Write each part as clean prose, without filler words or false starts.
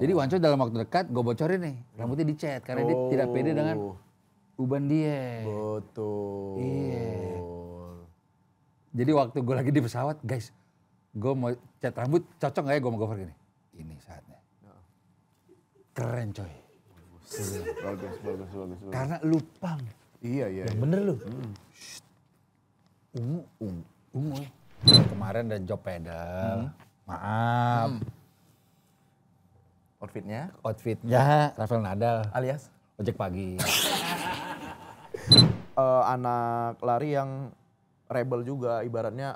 Jadi Wanco dalam waktu dekat gue bocorin nih, rambutnya dicet karena dia tidak pede dengan uban dia. Betul. Iya. Jadi waktu gue lagi di pesawat, guys, gue mau cat rambut, cocok gak ya gue mau cover gini? Ini saatnya. Keren coy. Bagus. Karena lu pang. Iya. Yang bener lu. Ungu. Kemarin ada job pedal. Maaf. Outfitnya Rafael Nadal. Alias? Ojek pagi. Anak lari yang rebel juga, ibaratnya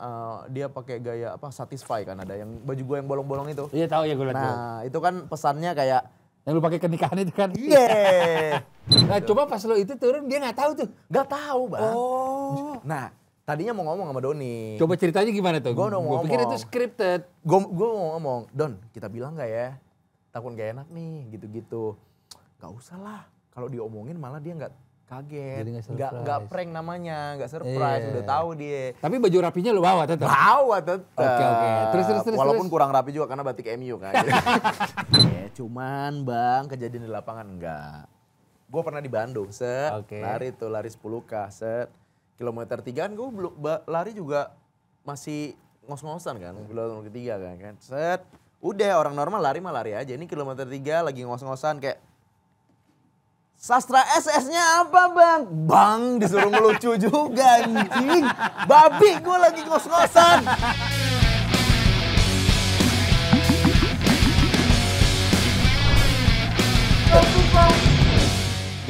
dia pakai gaya apa satisfy kan, ada yang baju gue yang bolong-bolong itu. Iya tahu ya gue liat. Nah itu kan pesannya kayak yang lu pakai ke nikahan itu kan. iya. Nah coba pas lo itu turun dia nggak tahu tuh. Nggak tahu bang. Oh. Nah tadinya mau ngomong sama Doni. Coba ceritanya gimana tuh? Gue Gue pikir itu scripted. Gue mau ngomong, Don kita bilang nggak ya? Takut gak enak nih gitu-gitu. Gak usah lah. Kalau diomongin malah dia nggak kaget. Jadi nggak prank namanya, nggak surprise. Udah tahu dia. Tapi baju rapinya lu bawa tetap? Bawa tetap. Oke. Terus. Walaupun kurang rapi juga karena batik MU kan. Cuman bang kejadian di lapangan enggak. Gue pernah di Bandung, lari 10K, kilometer 3 kan gue lari juga masih ngos-ngosan kan, kilometer 3 kan, udah orang normal lari mah lari aja, ini kilometer 3 lagi ngos-ngosan kayak, sastra SS-nya apa bang? Bang disuruh ngelucu juga anjing, babi gue lagi ngos-ngosan.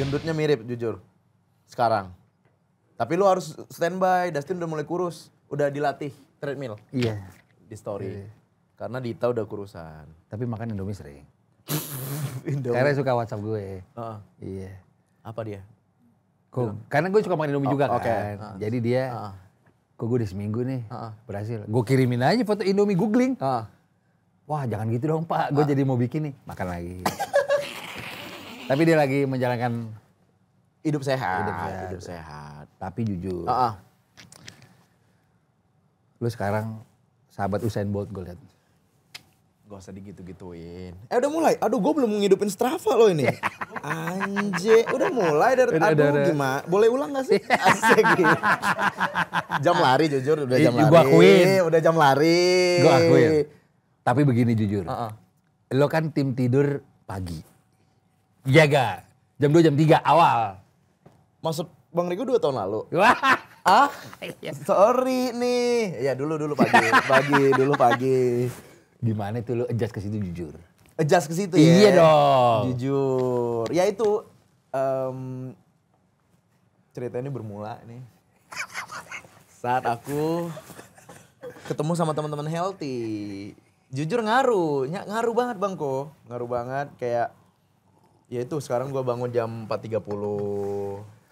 Gendutnya mirip jujur sekarang. Tapi lu harus standby, Dustin udah mulai kurus. Udah dilatih treadmill. Iya. Di story. Iya. Karena Dita udah kurusan. Tapi makan Indomie sering. Karena suka WhatsApp gue. Iya. Apa dia? Karena gue suka makan Indomie juga kan. Jadi dia, kok gue udah seminggu nih berhasil. Gue kirimin aja foto Indomie googling. Wah jangan gitu dong pak, gue jadi mau bikin nih. Makan lagi. Tapi dia lagi menjalankan hidup sehat. Tapi jujur. Lu sekarang sahabat Usain Bolt gue liat. Gak usah digitu-gituin. Udah mulai? Aduh gue belum ngidupin Strava lo ini. Anjir, udah mulai dari gimana? Boleh ulang gak sih? Asik gitu. Jam lari jujur, udah jam lari. Gue akuin. Udah jam lari. Gue akuin. Tapi begini jujur. Lo kan tim tidur pagi. Iya gak? Jam 2, jam 3 awal. Maksud Bang Rigo 2 tahun lalu? Sorry nih. Ya dulu pagi. Gimana tuh lo adjust ke situ jujur? Adjust ke situ ya? Iya dong. Jujur. Ya itu cerita ini bermula nih. Saat aku ketemu sama teman-teman healthy. Jujur ngaruh banget Bang Ko. Ngaruh banget kayak ya itu sekarang gue bangun jam 4.30.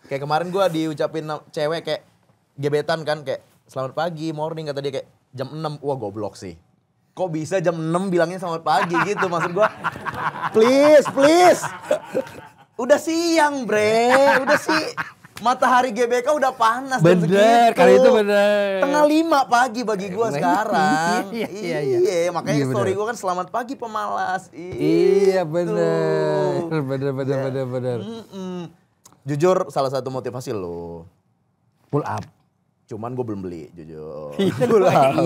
Kayak kemarin gue diucapin cewek kayak gebetan kan kayak selamat pagi, morning kata dia kayak jam 6. Wah goblok sih. Kok bisa jam 6 bilangnya selamat pagi gitu maksud gue. Please. Udah siang bre, udah sih. Matahari GBK udah panas. Bener, kali itu bener. Tengah 5 pagi bagi gue sekarang. Iya. Makanya story gue kan selamat pagi pemalas. Iya bener. Jujur salah satu motivasi lo. Pull up. Cuman gue belum beli jujur. Pull up.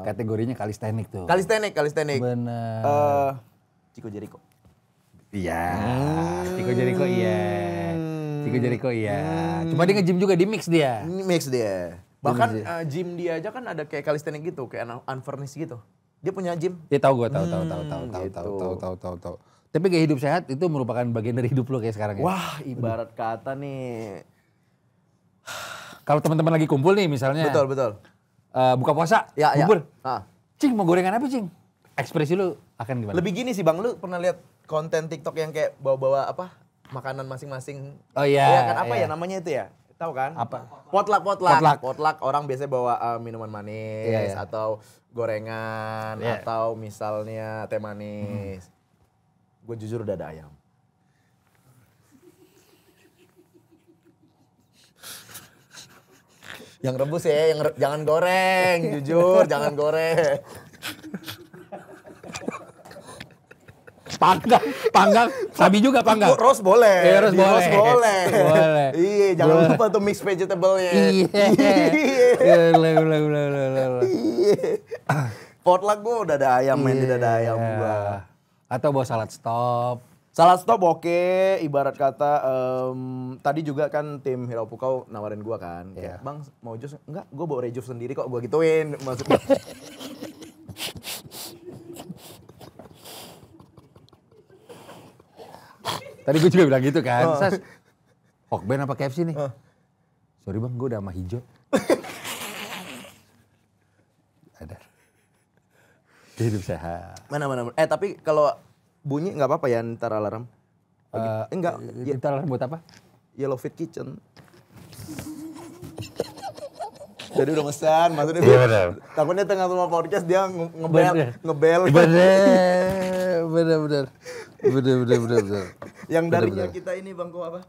Kategorinya calisthenics tuh. Calisthenics. Bener. Chico Jericho. Iya. Chico Jericho iya. Cuma dia nge-gym juga, di mix dia. Bahkan gym dia aja kan ada kayak calisthenics gitu, kayak unfurnished gitu. Dia punya gym. Dia tahu. Tapi gaya hidup sehat itu merupakan bagian dari hidup lo kayak sekarang ya. Wah, ibarat kata nih. Kalau teman-teman lagi kumpul nih misalnya. Betul. Buka puasa, bubur. Ya. Cing mau gorengan apa Cing? Ekspresi lu akan gimana? Lebih gini sih Bang, lu pernah lihat konten TikTok yang kayak bawa-bawa apa? Makanan masing-masing. Oh iya. Iya kan apa ya namanya itu ya? Tahu kan? Apa? Potluck. Orang biasanya bawa minuman manis atau gorengan atau misalnya teh manis. Gue jujur udah ada ayam. Yang rebus ya, jangan goreng, jujur jangan goreng. Panggang, sabi juga panggang. Roast boleh. Iya, roast boleh. Boleh. Boleh. Iya, jangan lupa tuh mix vegetable-nya. Iya. Potluck gua udah ada ayam, main tidak ada ayam gua. Atau bawa salad stop. Salad stop oke, ibarat kata tadi juga kan tim Hirau Pukau nawarin gua kan. Kayak, "Bang, mau jus?" "Enggak, gua bawa rejus sendiri kok." Gua gituin maksudnya. Tadi gue juga bilang gitu kan. Sas, Hokben apa KFC nih? Sorry bang, gue udah sama hijau. Ada. Hidup sehat. Mana. Tapi kalau bunyi nggak apa-apa ya ntar alarm? Enggak. Ntar alarm buat apa? Yellow Fit Kitchen. Jadi udah pesan, maksudnya takutnya tengah rumah podcast dia ngebel. Bener. Yang darinya kita ini Bang Ko apa?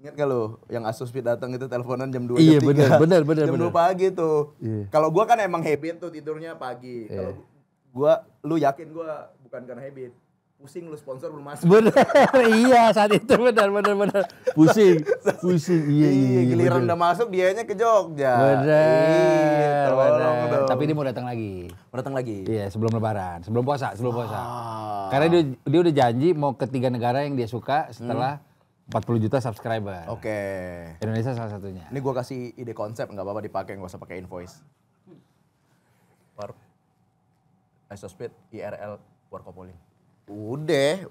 Ingat gak lo? Yang Asus Fit datang itu teleponan jam 2 iya, jam 3. Bener. Jam 2 pagi tuh. Iya. Kalau gua kan emang habit tuh tidurnya pagi. Kalau lu yakin gua bukan karena habit. Pusing lu sponsor belum masuk. Bener, iya saat itu bener. Pusing. Iya. Giliran udah masuk dianya ke Jogja. Bener. Dong. Tapi dia mau datang lagi. Iya, sebelum lebaran, sebelum puasa. Karena dia udah janji mau ke 3 negara yang dia suka setelah 40 juta subscriber. Oke. Indonesia salah satunya. Ini gua kasih ide konsep, nggak apa-apa dipakai, nggak usah pakai invoice. Isosplit IRL Warkopolin. Udah,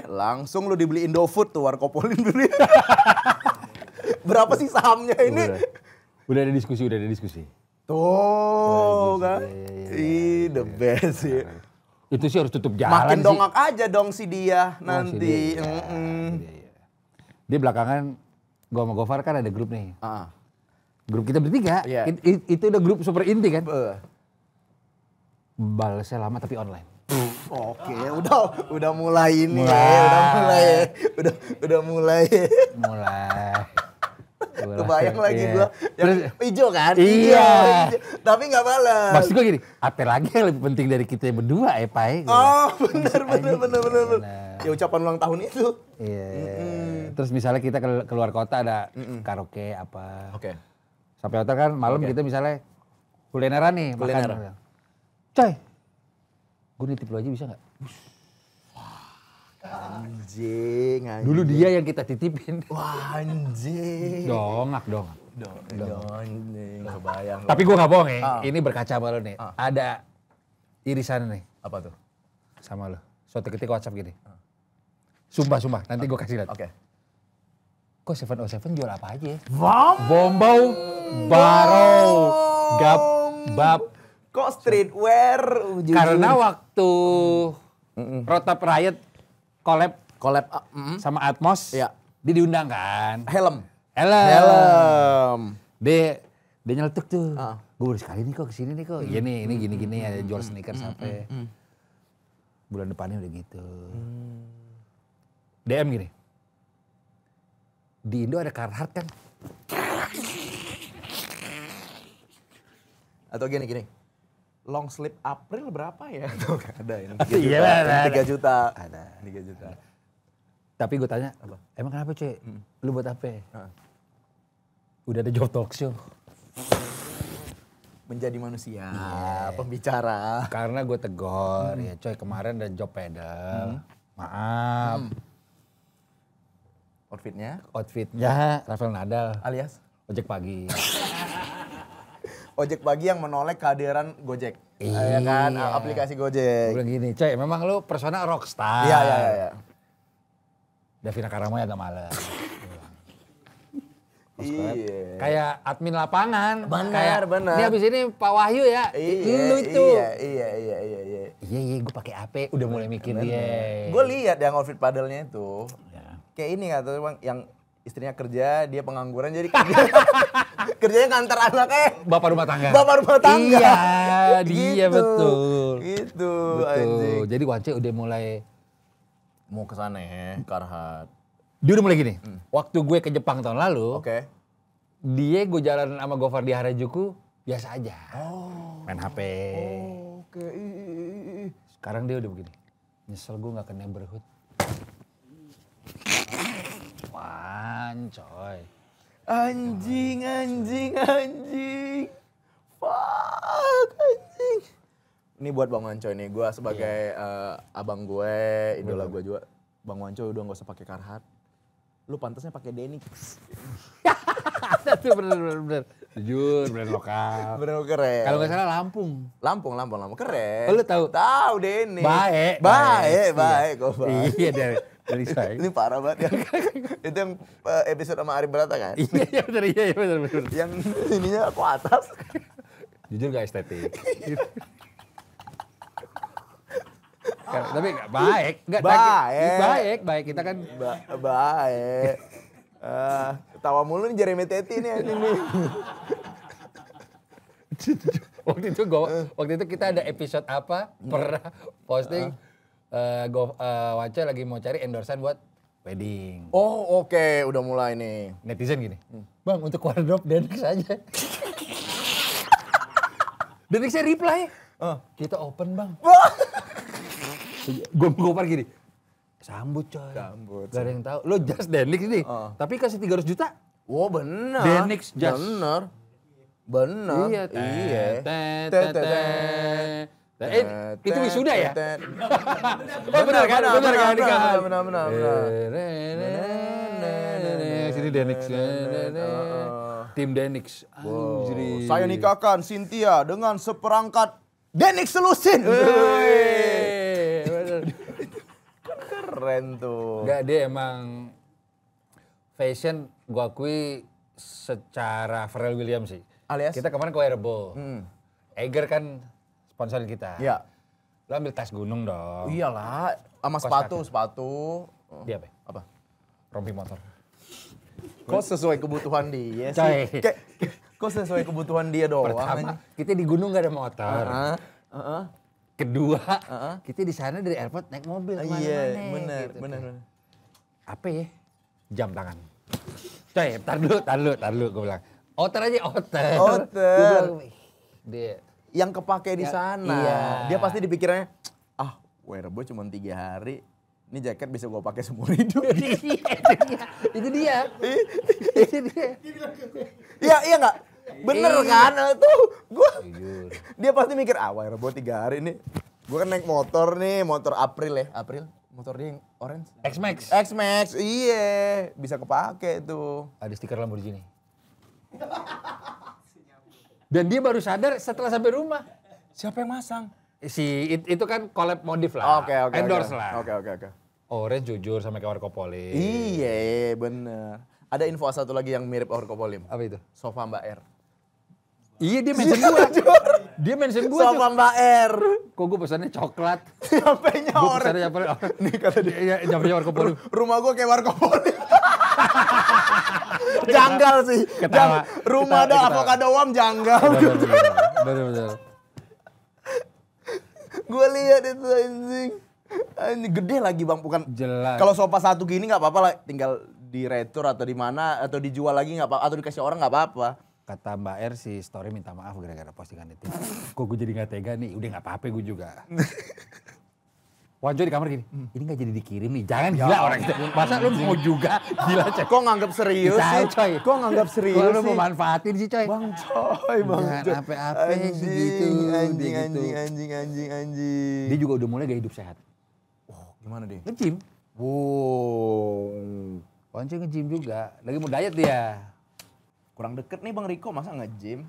langsung lu dibeli Indofood tuh Warkopolin beli. Berapa sih sahamnya ini? Udah ada diskusi. Tuh kan, the best sih. Itu sih harus tutup jalan. Makin dongak aja dong si dia nanti. Dia belakangan, gua sama Gofar kan ada grup nih. Grup kita bertiga, itu udah grup super inti kan. Balasnya lama tapi online. Oke, udah mulai ini. Udah mulai. Kebayang lagi gua yang hijau kan? Iya. Tapi nggak balas. Maksud gua gini, apa lagi yang lebih penting dari kita berdua Pai? Oh, benar. Ya ucapan ulang tahun itu. Iya. Terus misalnya kita keluar kota ada karaoke apa. Oke. Sampai hotel kan malam kita misalnya kulineran nih, makan. Coy, gue nitip lu aja bisa gak? Anjing. Dulu dia yang kita titipin. Wah anjing. Dongak. Kebayang. Tapi gue gak bohong ya, ini berkaca sama lo nih. Ada irisan nih. Apa tuh? Sama lo. Suatu ketika WhatsApp gini. Sumpah, nanti gue kasih lihat. Oke. Kok 707 jual apa aja ya? Bombau, baro, gap, bab. Kok streetwear? Karena waktu Protap Riot collab sama Atmos, dia diundang kan. Helm. Dia nyeletuk tuh. Gue baru sekali nih kok kesini nih kok. Iya nih, ini gini-gini ada jual sneakers sampai. Bulan depannya udah gitu. DM gini. Di Indo ada Carhartt kan? Atau gini. Long sleeve April berapa ya? Tuh ada ini. 3 juta. Ada. 3 juta. Tapi gue tanya, emang kenapa cuy? Lu buat apa? Udah ada job talk show. Menjadi manusia, pembicara. Karena gue tegur, ya coy kemarin ada job pedal. Maaf. Outfitnya Rafael Nadal. Alias? Ojek pagi. Ojek pagi yang menolak kehadiran Gojek. Iya kan, aplikasi Gojek. Gue bilang gini, coy memang lu persona rockstar. Iya. Davina Karamoy agak males. Iya. Kayak admin lapangan. Benar. Ini abis ini Pak Wahyu ya. Lu itu. Iya. Iya, gue pakai AP. Udah mulai mikir dia. Gue lihat yang outfit padelnya itu. Ya. Kayak ini kata bang, yang istrinya kerja, dia pengangguran jadi kerjanya ngantar anaknya. Bapak rumah tangga. Iya, dia betul. Gitu. Jadi Wance udah mulai mau ke sana ya, Carhartt. Dia udah mulai gini. Waktu gue ke Jepang tahun lalu, dia gue jalan sama Gofar di Harajuku biasa aja. Main HP. Oke. Sekarang dia udah begini. Nyesel gue gak ke neighborhood. Wan coy. Anjing. Fuck anjing. Ini buat Bang Wanco nih, gue sebagai abang gue, idola gue juga. Bang Wanco udah gak usah pakai Carhartt. Lu pantasnya pakai Denix. Itu bener. Jujur, brand lokal. Brand keren. Kalau nggak salah Lampung. Lampung keren. Oh, lu tahu? Tahu Denix. Baik kok. Iya dari saya. Ini parah banget ya. Itu yang episode sama Arif Brata kan? Iya bener. Yang ininya aku atas. Jujur gak estetik. Tapi baik. Baik. Kita kan baik. Tawa mulu nih Jeremy Teti nih anjing nih. waktu itu kita ada episode apa pernah posting Wanco lagi mau cari endorsean buat wedding. Oh oke, udah mulai nih. Netizen gini, Bang untuk wardrobe Denix aja. Denixnya reply, kita open Bang. Gue ngopar gini, sambut coy. Gak ada yang tahu. Lo just Denix nih, tapi kasih 300 juta. Oh bener. Denix just. Bener. Iya. Itu wisuda ya? Benar kan? Sini Denix. Tim Denix. Saya nikahkan Cynthia dengan seperangkat Denix Solution. Keren tuh. Enggak, dia emang fashion gua akui secara Pharrell Williams sih. Alias? Kita kemarin ke wearable. Eiger kan sponsorin kita. Iya. Lo ambil tas gunung dong. Iyalah, sama sepatu. Dia apa? Apa? Rompi motor. Kok sesuai kebutuhan dia sih? Coy. Kok sesuai kebutuhan dia doang? Pertama, kita di gunung gak ada motor. Kedua, kita di sana dari airport naik mobil kemana-mana. Iya, gitu. bener. Apa ya? Jam tangan. Coy, tar dulu gue bilang. Outer aja, outer. Dia yang kepake di sana. Iya. Dia pasti dipikirannya, wearable cuma 3 hari. Ini jaket bisa gue pakai seumur hidup. Itu dia. Iya nggak? Bener kan? Tuh gue. Dia pasti mikir, wearable 3 hari nih. Gue kan naik motor nih, motor April. Motor dia yang orange. X-Max, iya. Bisa kepake tuh. Ada stiker Lamborghini. Dan dia baru sadar setelah sampai rumah. Siapa yang masang? Itu kan collab modif lah. Oke. Endorse lah. Oke. Orange jujur sama kayak Orkopolim. Iya, bener. Ada info satu lagi yang mirip Orkopolim. Apa itu? Sofa Mbak R. Iya dia mention gua. Dia mention gua. Sofa Mbak R. Kok gua pesannya coklat. Siapanya orang? Nih kata dia. Nyampe Orkopolim. Rumah gua kayak Warkopolim. Janggal sih. Rumah ada avocado wam janggal. Bener. Gue lihat itu anjing. Ini gede lagi Bang, bukan. Jelas. Kalau sofa satu gini nggak apa-apa lah, tinggal di retur atau di mana atau dijual lagi nggak apa-apa atau dikasih orang nggak apa-apa. Kata Mbak R si story minta maaf gara-gara postingan itu. Kok gue jadi nggak tega nih, udah nggak apa-apa gue juga. Wanco di kamar gini, ini gak jadi dikirim nih, jangan gila orang itu. Masa lu mau juga, gila coy. Kok nganggap serius sih? Coy. Kok nganggap serius sih? Kok lu mau manfaatin sih coy? Bang coy. Jangan apa-apa segitu. Anjing. Dia juga udah mulai gaya hidup sehat. Oh gimana deh? Nge-gym. Wow. Wanco nge-gym juga, lagi mau diet dia. Kurang deket nih Bang Riko, masa nge-gym?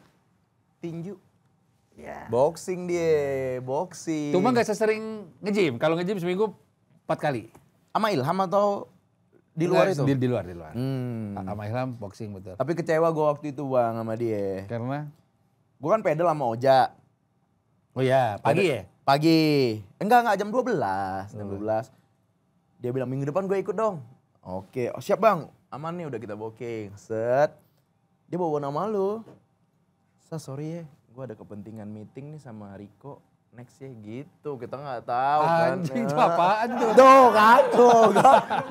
Tinju. Ya. Boxing. Cuma gak sesering nge-gym. Kalau nge-gym seminggu 4 kali. Sama Ilham atau di luar itu? Di luar. Sama Ilham boxing betul. Tapi kecewa gue waktu itu Bang sama dia. Karena? Gue kan pedal sama Oja. Oh iya, pagi ya? Pagi. Enggak, jam 12. Jam 12. Dia bilang minggu depan gue ikut dong. Oke, siap Bang. Aman nih udah kita booking. Set. Dia bawa nama lu. Sorry ya. Gue ada kepentingan meeting nih sama Riko next ya gitu, kita nggak tahu kan. Anjing itu apaan tuh? Tuh kan,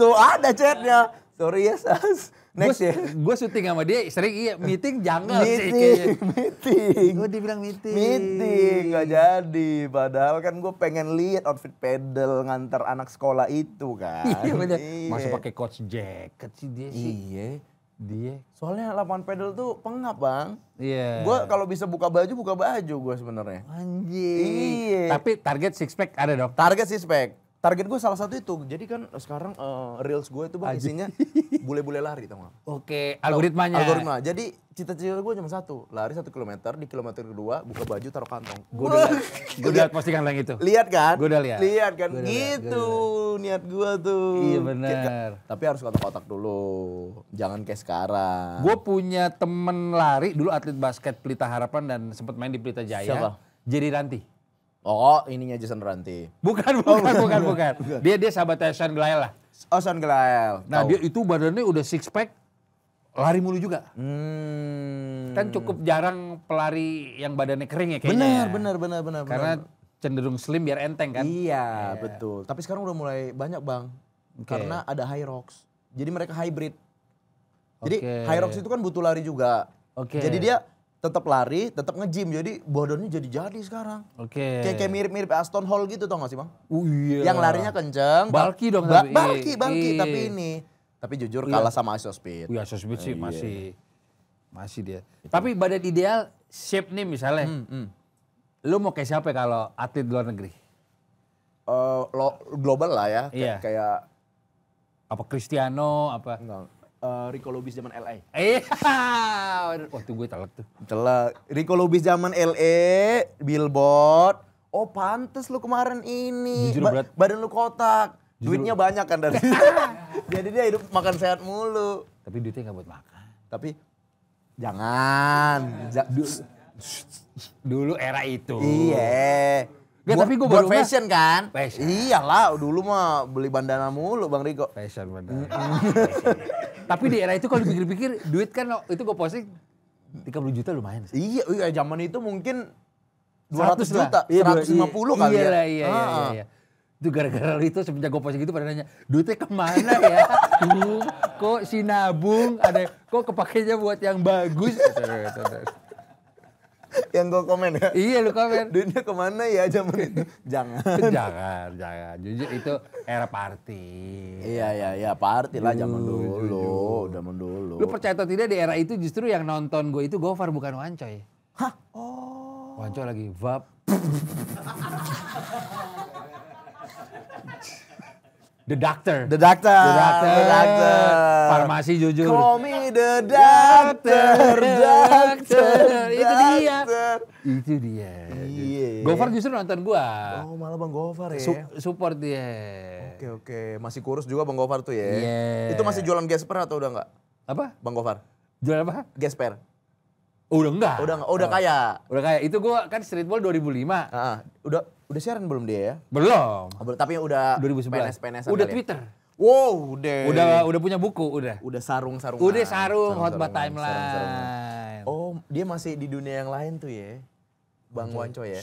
tuh ada chatnya. Sorry ya Sas, Next ya. Gue syuting sama dia sering meeting janggal sih kayaknya. Meeting. Gue dibilang meeting. Meeting nggak jadi. Padahal kan gue pengen lihat outfit pedal ngantar anak sekolah itu kan. Iya bener. Masa pakai coach jacket sih dia sih. Iya. Dia. Soalnya lapangan pedal tuh pengap bang. Iya. Gue kalau bisa buka baju gue sebenarnya. Anjing. Iya. Tapi target six pack ada dong. Target sih spek. Target gue salah satu itu. Jadi kan sekarang reels gue itu bang isinya bule-bule lari tau gak? Oke, algoritmanya. Algoritma. Jadi cita-cita gue cuma satu. Lari 1 kilometer, di kilometer kedua buka baju taruh kantong. Gue udah postingan lo yang itu. Lihat kan? Gue udah lihat. Lihat kan? Gitu niat gue tuh. Iya benar. Tapi harus kotak-kotak dulu. Jangan kayak sekarang. Gue punya temen lari dulu atlet basket Pelita Harapan dan sempat main di Pelita Jaya. Siapa? Jerry Ranti. Oh ininya Jason Ranti. Bukan. Dia sahabatnya Sean Glael lah. Oh Sean Glael. Nah dia itu badannya udah six pack, lari mulu juga. Kan cukup jarang pelari yang badannya kering ya kayaknya. Benar. Karena cenderung slim biar enteng kan. Iya betul. Tapi sekarang udah mulai banyak bang. Karena ada Hyrox. Jadi mereka hybrid. Jadi Hyrox itu kan butuh lari juga. Jadi dia tetap lari, tetap nge-gym. Jadi badannya jadi sekarang. Kayak mirip-mirip Aston Hall gitu tau gak sih bang? Iya. Yang larinya kenceng. Bulky dong. Bulky. Tapi ini. Tapi jujur kalah sama Isospeed. Iya Isospeed sih masih dia. Tapi badan ideal shape nih misalnya. Lu mau kayak siapa kalau atlet luar negeri? Global lah ya. Iya. Kayak apa Cristiano apa? Enggak. Rico Lubis zaman LA. Iya. Waktu gue telak tuh. Rico Lubis zaman LA, Billboard. Oh pantes lu kemarin ini. Badan lu kotak. Duitnya banyak kan dari. Jadi dia hidup makan sehat mulu. Tapi duitnya gak buat makan. Tapi jangan. Dulu era itu. Iya. Tapi gue buat fashion kan? Fashion. Iyalah, dulu mah beli bandana mulu Bang Riko. Fashion bandana. Tapi di era itu kalau dipikir-pikir duit kan itu gue posting 30 juta lumayan. Iya, zaman itu mungkin 200 juta, lah. 150 kali ya. Iya. Itu gara-gara itu semenjak gue posting gitu pada nanya, duitnya kemana ya? Kok si nabung, kok kepakainya buat yang bagus? Yang gue komen ya? Iya lu komen. Duitnya kemana ya zaman itu? Jangan. Jujur itu era party. Iya party lah zaman dulu. Lu percaya atau tidak di era itu justru yang nonton gue itu Gofar bukan Wancoy. Hah? Oh. Wancoy lagi vap. The Doctor. Farmasi jujur. Call me the doctor. Itu dia. Iya. Gofar justru nonton gua. Oh malah Bang Gofar ya. Support dia. Oke. Masih kurus juga Bang Gofar tuh ya. Iya. Itu masih jualan gesper atau udah enggak? Apa? Bang Gofar. Jualan apa? Gesper. Udah enggak. Udah kaya. Udah kaya. Itu gua kan streetball 2005. Udah siaran belum dia ya? Belum. Tapi udah 2011. PNS Udah Twitter. Wow, udah punya buku, udah. Udah sarung. Udah sarung hotbar timeline. Oh, dia masih di dunia yang lain tuh ya. Bang Wanco ya.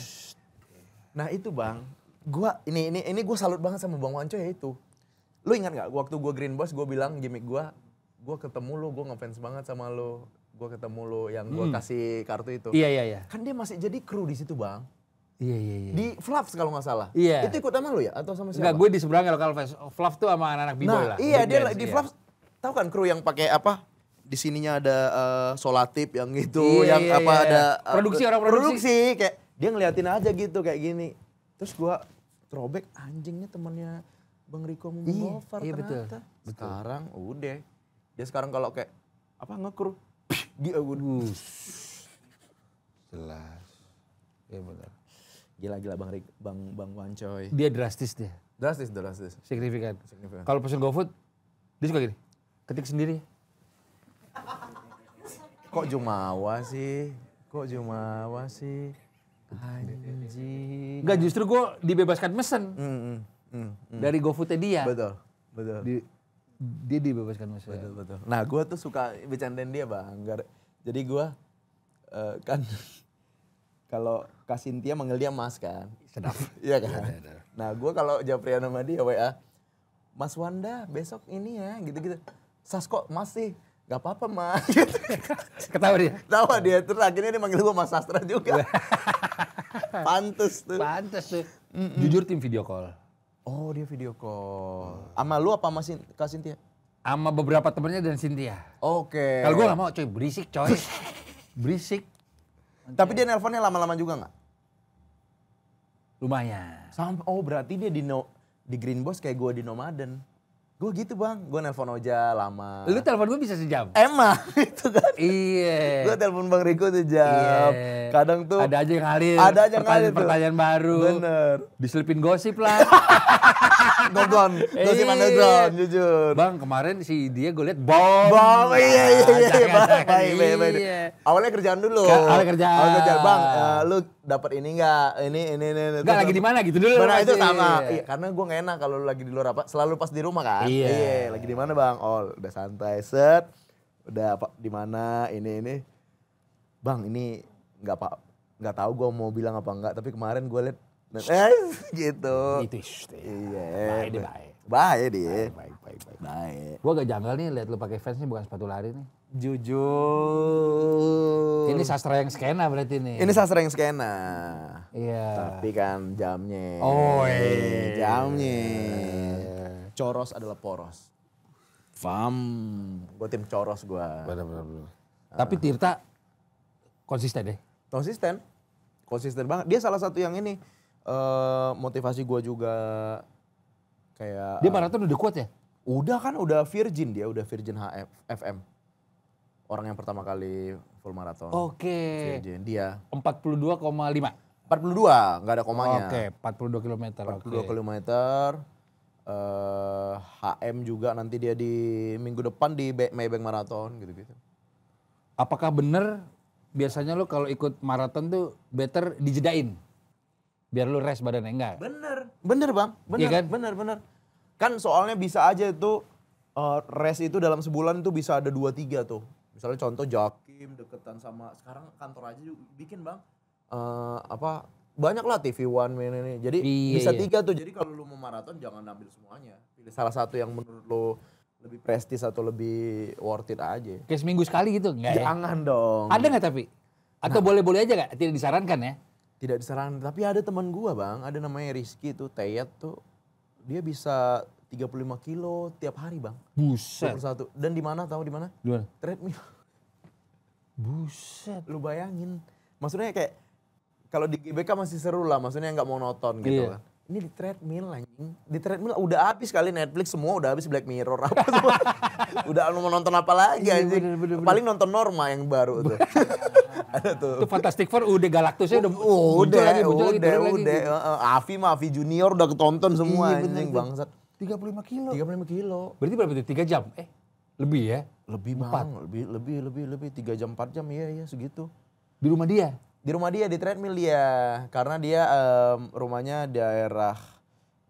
Nah, itu Bang. Ini gua salut banget sama Bang Wanco ya itu. Lu ingat enggak waktu gua Green Boss gua bilang gimmick gua ketemu lu, gua ngefans banget sama lu. Gua ketemu lu yang gua kasih kartu itu. Iya. Kan dia masih jadi kru di situ, Bang. Iya. Di Fluffs kalau nggak salah. Iya. Itu ikut sama lu ya? Atau sama siapa? Enggak, gue di seberangnya lokal fest. Fluff tuh sama anak-anak b-boy lah. Iya, dia di Fluffs. Tahu kan kru yang pakai apa? Di sininya ada solatip yang gitu, ada orang produksi. Kayak dia ngeliatin aja gitu kayak gini. Terus gua throwback anjingnya temannya Bang Riko sama Bang Gofar ternyata. Betul. Sekarang udah. Dia sekarang kalau kayak apa ngekru. Dia jelas. Iya benar. Gila Bang Wancoy. Dia drastis dia. Drastis. Signifikan. Kalau pesen GoFood, dia suka gini. Ketik sendiri. Kok Jumawa sih? Anjing. Enggak, justru gue dibebaskan mesen. Dari GoFoodnya dia. Betul. Dia dibebaskan mesen. Betul. Nah gue tuh suka bercandain dia Bang. Jadi gue kan kalau Kak Cynthia manggil dia Mas kan. Sedap. Iya kan. Nah gue kalau Japrian sama dia WA. Mas Wanda besok ini ya gitu-gitu. Sas kok Mas sih. Gak apa-apa Mas. Ketawa dia? Ketawa dia, terus akhirnya dia manggil gue Mas Sastra juga. Pantes tuh. Jujur tim video call. Oh dia video call. Sama lu apa sama Kak Cynthia? Sama beberapa temennya dan Cynthia. Oke. Kalau gue gak mau coy, berisik coy. Berisik. Tapi dia nelponnya lama-lama juga gak? Lumayan. Oh berarti dia di Green Boss kayak gue di Nomaden. Gue gitu bang, gue nelpon Oja lama. Lu telepon gue bisa sejam? Emang itu kan. Iya. Gue telepon Bang Riko sejam. Iya. Kadang tuh. Ada aja yang ngalir. Ada aja yang ngalir tuh. Pertanyaan baru. Bener. Diselipin gosip lah. Gogon, gosip underground jujur. Bang kemarin si dia gue liat bom. Iya. Baik. Awalnya kerjaan dulu. Awalnya kerjaan. Bang, lu dapat ini enggak? Ini. Enggak lagi di mana gitu dulu. Mana itu sama. Iya, karena gue gak enak kalau lu lagi di luar apa, selalu pas di rumah kan. Iya, lagi di mana Bang? Oh, udah santai set. Udah apa di mana ini. Bang, ini enggak tahu gue mau bilang apa enggak, tapi kemarin gue liat gitu. Itu iya. Baik. Gue agak janggal nih liat lu pakai Vans nih bukan sepatu lari nih. Jujur. Ini sastra yang skena berarti nih. Ini sastra yang skena. Iya. Tapi kan jamnya. Oh jamnya. Coros adalah poros. Fam. Gue tim coros gue. Bener. Tapi Tirta konsisten deh. Konsisten banget. Dia salah satu yang ini motivasi gue juga kayak. Dia maraton udah kuat ya? Udah Virgin FM. Orang yang pertama kali full maraton. Oke. Virgin dia. 42,5. 42, nggak ada komanya. Oke, 42 kilometer. 42 kilometer. HM juga nanti dia di minggu depan di Maybank Marathon gitu-gitu. Apakah bener biasanya lo kalau ikut maraton tuh better dijedain? Biar lo rest badannya, enggak? Bener bang, Iya kan? bener. Kan soalnya bisa aja itu rest itu dalam sebulan itu bisa ada 2-3 tuh. Misalnya contoh Jakim deketan sama, sekarang kantor aja bikin bang. Banyak lah TV One ini. Jadi bisa 3 tuh. Jadi kalau lu mau maraton jangan ambil semuanya. Pilih salah satu yang menurut lu lebih prestis atau lebih worth it aja. Kayak seminggu sekali gitu enggak ya? Jangan dong. Ada nggak tapi? Atau boleh-boleh aja nggak? Tidak disarankan ya? Tidak disarankan. Tapi ada teman gua bang, ada namanya Rizky tuh, Teyat tuh. Dia bisa 35 kilo tiap hari bang. Buset. 21. Dan di mana tahu di mana? Di mana? Treadmill. Buset. Lu bayangin. Maksudnya kayak kalau di GBK masih seru lah, maksudnya nggak monoton gitu kan. Ini di treadmill anjing. Di treadmill udah habis kali Netflix semua, udah habis Black Mirror apa semua. Udah lu mau nonton apa lagi anjing. Bener. Paling nonton Norma yang baru tuh. Ada tuh. Itu Fantastic Four udah Galactusnya udah muncul lagi. Avi Junior udah ketonton semua anjing bangsat. 35 kilo. 35 kilo. Berarti berapa tuh? 3 jam? Lebih ya? Lebih bang, lebih 3 jam 4 jam iya segitu. Di rumah dia? Di rumah dia, di treadmill dia. Karena dia rumahnya daerah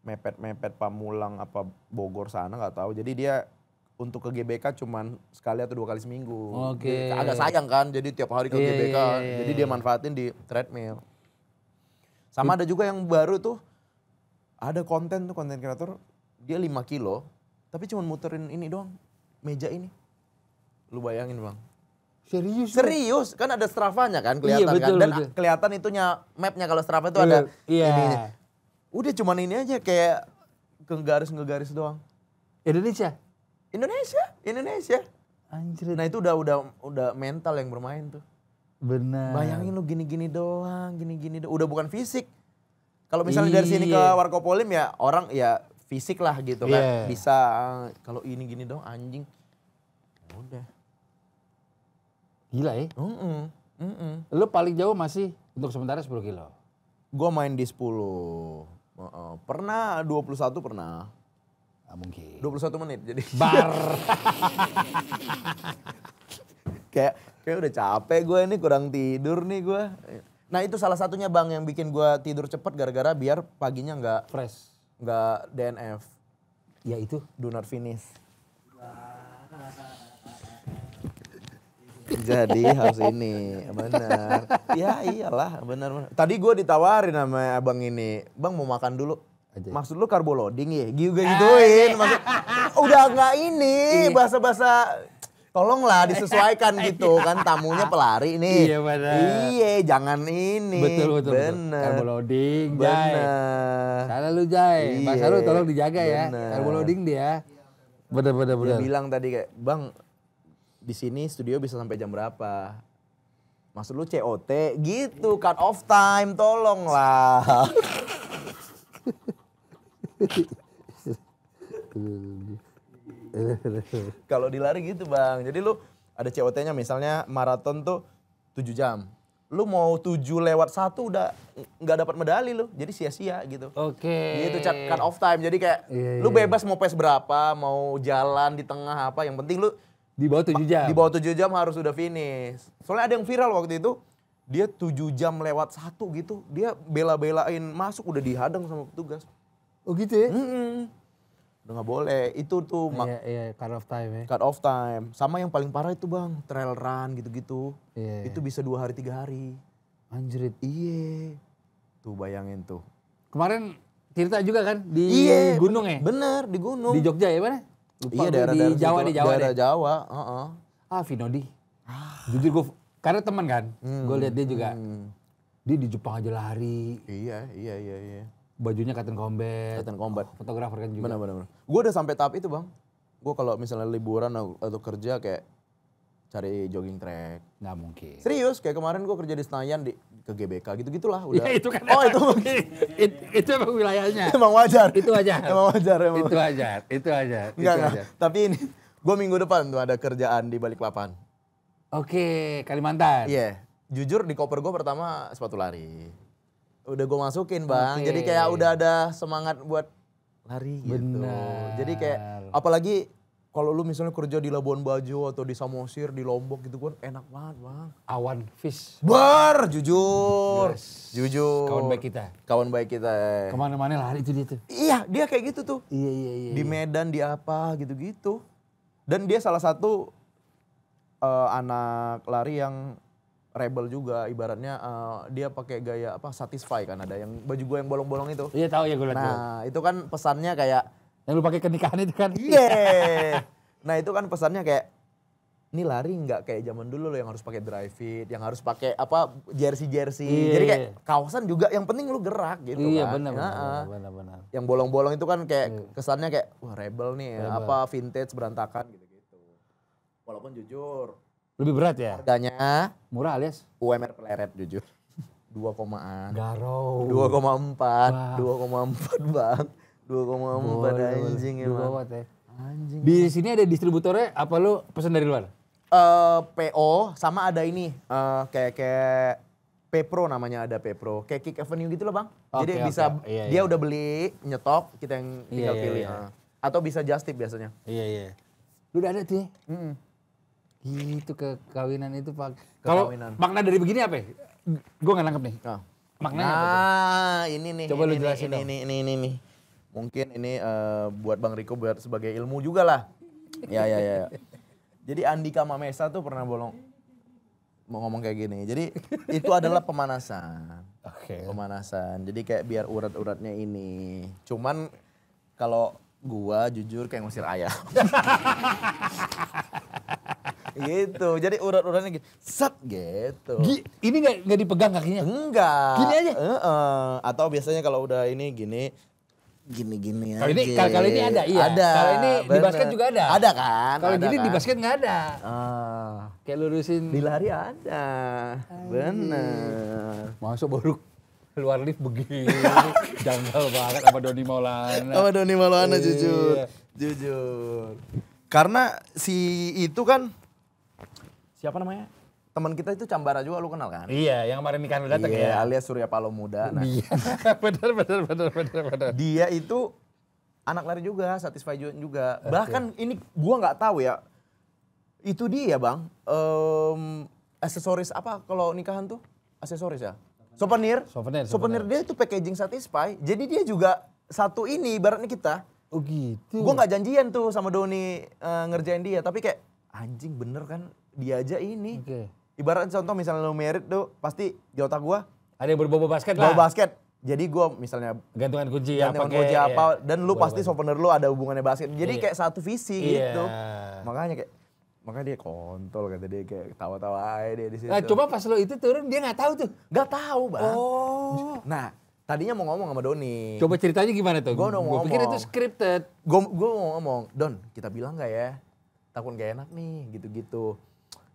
mepet Pamulang apa Bogor sana gak tahu. Jadi dia untuk ke GBK cuman sekali atau 2 kali seminggu. Oke. Agak sayang kan, jadi tiap hari ke GBK. Jadi dia manfaatin di treadmill. Sama ada juga yang baru tuh, ada konten kreator, dia 5 kilo. Tapi cuman muterin ini doang, meja ini. Lu bayangin bang. Serius, kan ada Strava-nya kan kelihatan kan. Dan kelihatan itunya mapnya kalau Strava itu ada ini. Udah cuman ini aja kayak ngegaris doang. Indonesia. Anjir. Nah itu udah mental yang bermain tuh. Benar. Bayangin lu gini-gini doang. Udah bukan fisik. Kalau misalnya dari sini ke Warkopolim ya orang ya fisik lah gitu kan. Bisa. Kalau ini gini doang anjing. Udah. Gila ya? Lu paling jauh masih untuk sementara 10 kilo? Gue main di 10. Pernah 21 pernah. Gak mungkin. 21 menit jadi. Bar. kayak udah capek gue ini, kurang tidur nih gue. Nah itu salah satunya bang yang bikin gue tidur cepet gara-gara biar paginya gak fresh. Gak DNF. Ya itu. Do not finish. Jadi harus ini, benar. Ya iyalah, benar. Tadi gue ditawarin sama abang ini, bang mau makan dulu. Aja. Maksud lu carbo loading ya? Juga gituin. Maksud, udah nggak ini, bahasa-bahasa tolonglah disesuaikan gitu kan, tamunya pelari nih. Iya benar. Iya, jangan ini. Betul. Carbo loading, Jai. Salah lu, Jai. Bahasa lu tolong dijaga ya. Carbo loading dia. Bener. Dia bilang tadi kayak, "Bang, di sini studio bisa sampai jam berapa?" Maksud lu COT gitu, cut off time, tolonglah. Kalau di lari gitu Bang, jadi lu ada COT-nya misalnya maraton tuh 7 jam. Lu mau 7 lewat 1 udah nggak dapat medali lu, jadi sia-sia gitu. Oke. Gitu cut off time, jadi kayak lu bebas mau pace berapa, mau jalan di tengah apa, yang penting lu di bawah 7 jam. Di bawah 7 jam harus udah finish. Soalnya ada yang viral waktu itu, dia 7 jam lewat 1 gitu, dia bela-belain masuk udah dihadang sama petugas. Oh gitu ya? Udah gak boleh, itu tuh. Iya, cut off time ya. Cut off time. Sama yang paling parah itu Bang, trail run gitu-gitu. Iya. Itu bisa 2 hari 3 hari. Anjrit. Iya. Tuh bayangin tuh. Kemarin Tirta juga kan di gunung ya? Bener, di gunung. Di Jogja ya mana? Lupa iya, daerah di Jawa. Daerah deh. Jawa, Vinodi. Jujur gue, karena teman kan, gue lihat dia juga. Dia di Jepang aja lari. Iya. Bajunya Cotton Combat. Fotografer kan juga. Benar. Gue udah sampai tahap itu Bang. Gue kalau misalnya liburan atau kerja kayak cari jogging track. Nggak mungkin. Serius, kayak kemarin gue kerja di Senayan ke GBK gitu-gitulah udah. Ya, itu kan. Oh itu itu emang wilayahnya. Emang wajar. Itu wajar. Emang wajar. Itu wajar. Enggak. Tapi ini, gue minggu depan tuh ada kerjaan di Balikpapan. Oke, Kalimantan. Iya. Jujur di koper gue pertama sepatu lari. Udah gue masukin Bang, jadi kayak udah ada semangat buat lari gitu. Benar. Jadi kayak apalagi kalau lu misalnya kerja di Labuan Bajo atau di Samosir, di Lombok gitu kan enak banget Bang. Awan Fish. Jujur. Yes. Jujur. Kawan baik kita. Eh. Kemana-mana lari itu dia tuh. Iya, dia kayak gitu tuh. Iya. Di Medan, di apa gitu-gitu. Dan dia salah satu anak lari yang rebel juga, ibaratnya dia pakai gaya apa satisfy kan, ada yang baju gue yang bolong-bolong itu. Iya tahu ya gue lihat. Nah itu kan pesannya kayak yang lu pakai ke nikahan itu kan. Iya. Nah itu kan pesannya kayak ini lari nggak kayak zaman dulu lo yang harus pakai dry fit, yang harus pakai apa jersey. Iya. Jadi kayak kawasan juga yang penting lu gerak gitu iya, kan. Benar. Yang bolong-bolong itu kan kayak kesannya kayak wah rebel nih, apa vintage berantakan gitu-gitu. Walaupun jujur lebih berat ya? Harganya murah alias? UMR peleret jujur. 2,an. Garau. 2,4 Bang. 2,4 anjing emang. Anjing. Di sini ada distributornya apa lu pesan dari luar? PO sama ada ini kayak Pepro namanya, ada Pepro. Kayak Kick Avenue gitu loh Bang. Jadi bisa dia udah beli, nyetok, kita yang tinggal pilih. Atau bisa Just Tip biasanya. Iya. Lu udah ada tuh ya? Gitu ke kawinan itu Pak. Kalau makna dari begini apa ya? Gue gak nangkep nih. Maknanya apa? Ini nih. Coba lu jelasin dong. Ini. Mungkin ini buat Bang Riko buat sebagai ilmu juga lah. Ya. Jadi Andika Mamesa tuh pernah mau ngomong kayak gini. Jadi itu adalah pemanasan. Pemanasan. Jadi kayak biar urat-uratnya ini. Cuman kalau gua jujur kayak ngusir ayam. Gitu, jadi urat-uratnya gitu, set gitu. Ini nggak dipegang kakinya? Enggak. Gini aja? Atau biasanya kalau udah ini gini aja. Kalau ini ada, iya. Ada. Kalau ini di basket juga ada. Ada kan? Kalau gini kan? di basket nggak ada. Kayak lurusin. Di lari ada. Bener. Masuk baru keluar lift begini. Janggal banget sama Doni Maulana. Jujur. Karena si itu kan siapa namanya? Teman kita itu Cambara juga, lu kenal kan? Iya, yang kemarin nikahan lu datang ya. Alias Surya Paloh Muda. Nah, iya. Bener. Dia itu anak lari juga, satisfy juga. Bahkan ini gua nggak tahu ya. Itu dia Bang. Aksesoris apa kalau nikahan tuh? Aksesoris ya? Souvenir dia itu packaging satisfy. Jadi dia juga satu ini ibaratnya kita. Oh gitu. Gue gak janjian tuh sama Doni ngerjain dia. Tapi kayak anjing bener kan dia aja ini. Ibaratnya contoh misalnya lo merit tuh pasti di otak gue. Ada yang berbau basket lah. Bau basket. Jadi gue misalnya gantungan kunci apa. Dan lu pasti souvenir lu ada hubungannya basket. Jadi kayak satu visi gitu. Makanya kayak Makanya dia kontol kata dia kayak tawa-tawa aja dia di situ. Nah, coba pas lo itu turun dia nggak tahu tuh. Nggak tahu bang. Oh. Nah tadinya mau ngomong sama Doni. Coba ceritanya gimana tuh? Gue Gue pikir itu scripted. Gue mau ngomong, Don kita bilang nggak ya? Takut gak enak nih gitu-gitu.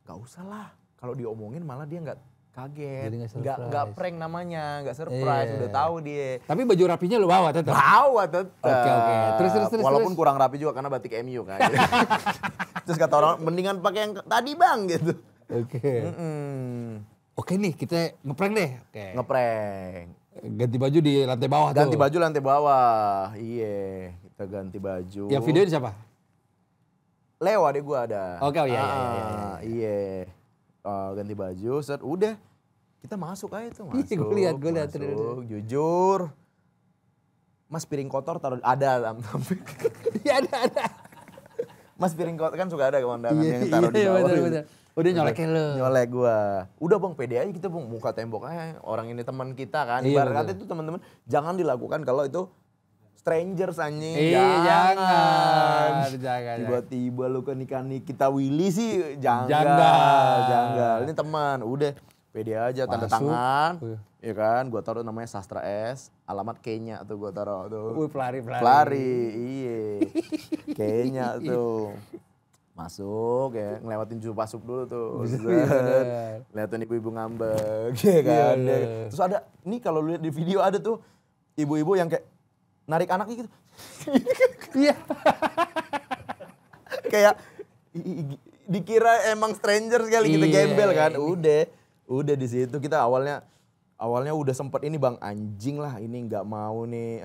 Gak usah lah. Kalau diomongin malah dia nggak kaget. Nggak prank namanya, nggak surprise. Udah tahu dia. Tapi baju rapinya lo bawa tetap? Bawa tetap. Oke. Terus. Walaupun kurang rapi juga karena batik MU kan. Terus kata orang mendingan pakai yang tadi bang gitu. Oke. Oke nih kita ngeprank deh. Oke. Ngeprank. Ganti baju di lantai bawah tuh. Ganti baju lantai bawah. Iya, kita ganti baju. Yang video ini siapa? Leo adek gua ada. Oke, iya. Iya. Ganti baju, set udah. Kita masuk aja tuh, masuk. Gue lihat. Jujur. Mas piring kotor taruh ada. Iya ada. Mas piring kotor kan suka ada kemandangan yang taruh di bawah. Bener. Udah nyolekin lo. Nyolek gua. Udah bang pede aja kita bang muka tembok aja. Orang ini teman kita kan. Ibarat kata itu teman-teman jangan dilakukan kalau itu strangers anjing. Jangan. Tiba-tiba lu kan nikah kita Willy sih janggal. Ini teman. Udah pede aja tanda tangan. Ya kan, gua taruh namanya Sastra S, alamat Kenya tuh gua taruh tuh. Pelari, iya. Kenya tuh. Masuk ya, ngelewatin juru pasuk dulu tuh. Lihatin ibu-ibu ngambek, ya kan. Terus ada, nih kalau lihat di video ada tuh ibu-ibu yang kayak narik anaknya gitu. Iya. Kayak dikira emang stranger sekali kita gembel kan. Udah di situ kita awalnya udah sempet ini bang anjing lah ini nggak mau nih